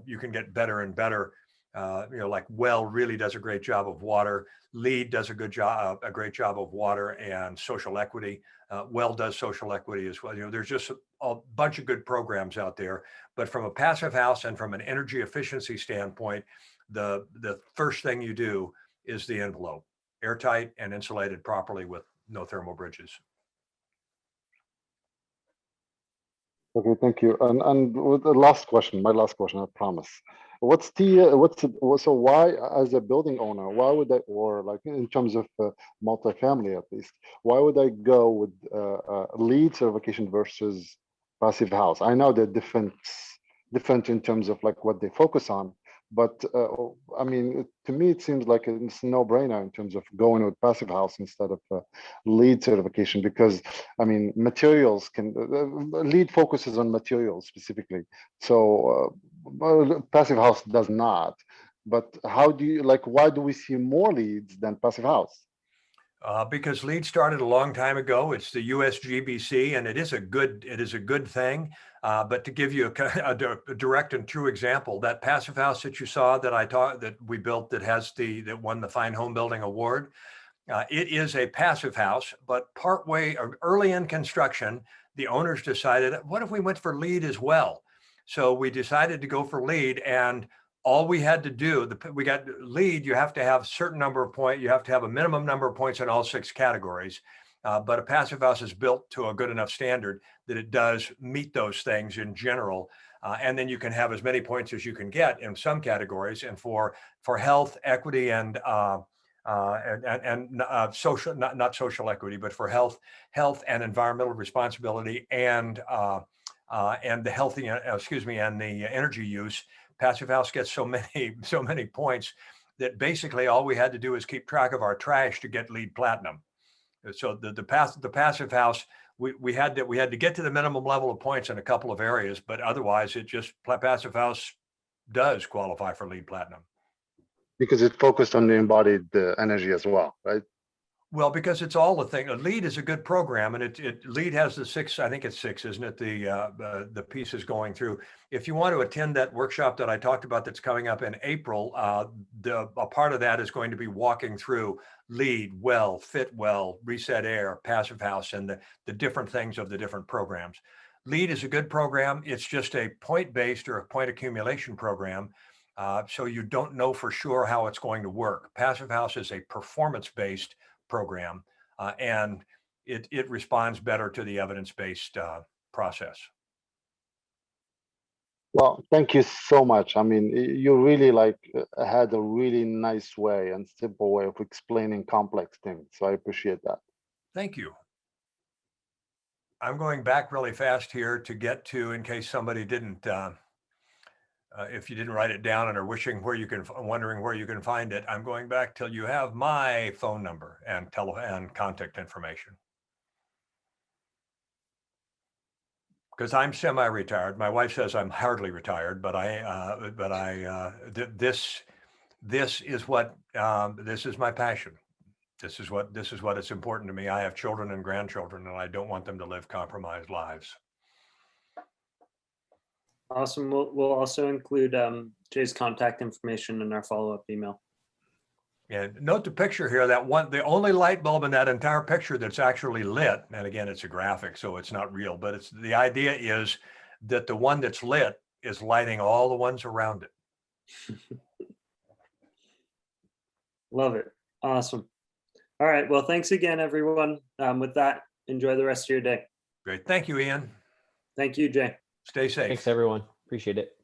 You can get better and better. Like Well really does a great job of water. LEED does a great job of water and social equity. Well does social equity as well. There's just a bunch of good programs out there. But from a passive house and from an energy efficiency standpoint, the first thing you do is the envelope, airtight and insulated properly with no thermal bridges. Okay, thank you. And with the last question, my last question, I promise. So why, as a building owner, why would I, or like in terms of multifamily at least, why would I go with LEED certification versus passive house? I know they're different in terms of like what they focus on, but I mean, to me, it seems like it's a no-brainer in terms of going with passive house instead of LEED certification, because I mean, materials can, LEED focuses on materials specifically. So passive house does not. But how do you, like, why do we see more LEEDs than passive house? Because LEED started a long time ago. It's the USGBC, and it is a good thing. But to give you a direct and true example, that passive house that you saw that we built that won the Fine Home Building Award, it is a passive house. But early in construction, the owners decided, what if we went for LEED as well? So we decided to go for LEED, and all we had to do, we got LEED, you have to have a certain number of points, you have to have a minimum number of points in all 6 categories. But a passive house is built to a good enough standard that it does meet those things in general. And then you can have as many points as you can get in some categories. And for health, equity, and social, not social equity, but for health and environmental responsibility and the healthy, and the energy use, passive house gets so many points that basically all we had to do is keep track of our trash to get LEED Platinum. So the passive house, we had to get to the minimum level of points in a couple of areas, but otherwise it just, passive house does qualify for LEED Platinum. Because it focused on the embodied energy as well, right? Well, because it's all the thing. LEED is a good program, and LEED has the 6. I think it's 6, isn't it? The pieces going through. If you want to attend that workshop that I talked about, that's coming up in April, a part of that is going to be walking through LEED, well, fit well, reset air, passive house, and the different things of the different programs. LEED is a good program. It's just a point-based or a point accumulation program. So you don't know for sure how it's going to work. Passive house is a performance-based program, and it responds better to the evidence-based process. Well, thank you so much. I mean, you really had a really nice way and simple way of explaining complex things. So I appreciate that. Thank you. I'm going back really fast here to get to, in case somebody didn't, if you didn't write it down and are wondering where you can find it, I'm going back till you have my phone number and contact information. Because I'm semi-retired. My wife says I'm hardly retired, but this is what this is my passion. This is what it's important to me. I have children and grandchildren, and I don't want them to live compromised lives. Awesome. We'll also include Jay's contact information in our follow-up email. And note the picture here, the only light bulb in that entire picture that's actually lit, and again, it's a graphic, so it's not real, but the idea is that the one that's lit is lighting all the ones around it. Love it. Awesome. All right. Well, thanks again, everyone. With that, enjoy the rest of your day. Great. Thank you, Ian. Thank you, Jay. Stay safe. Thanks, everyone. Appreciate it.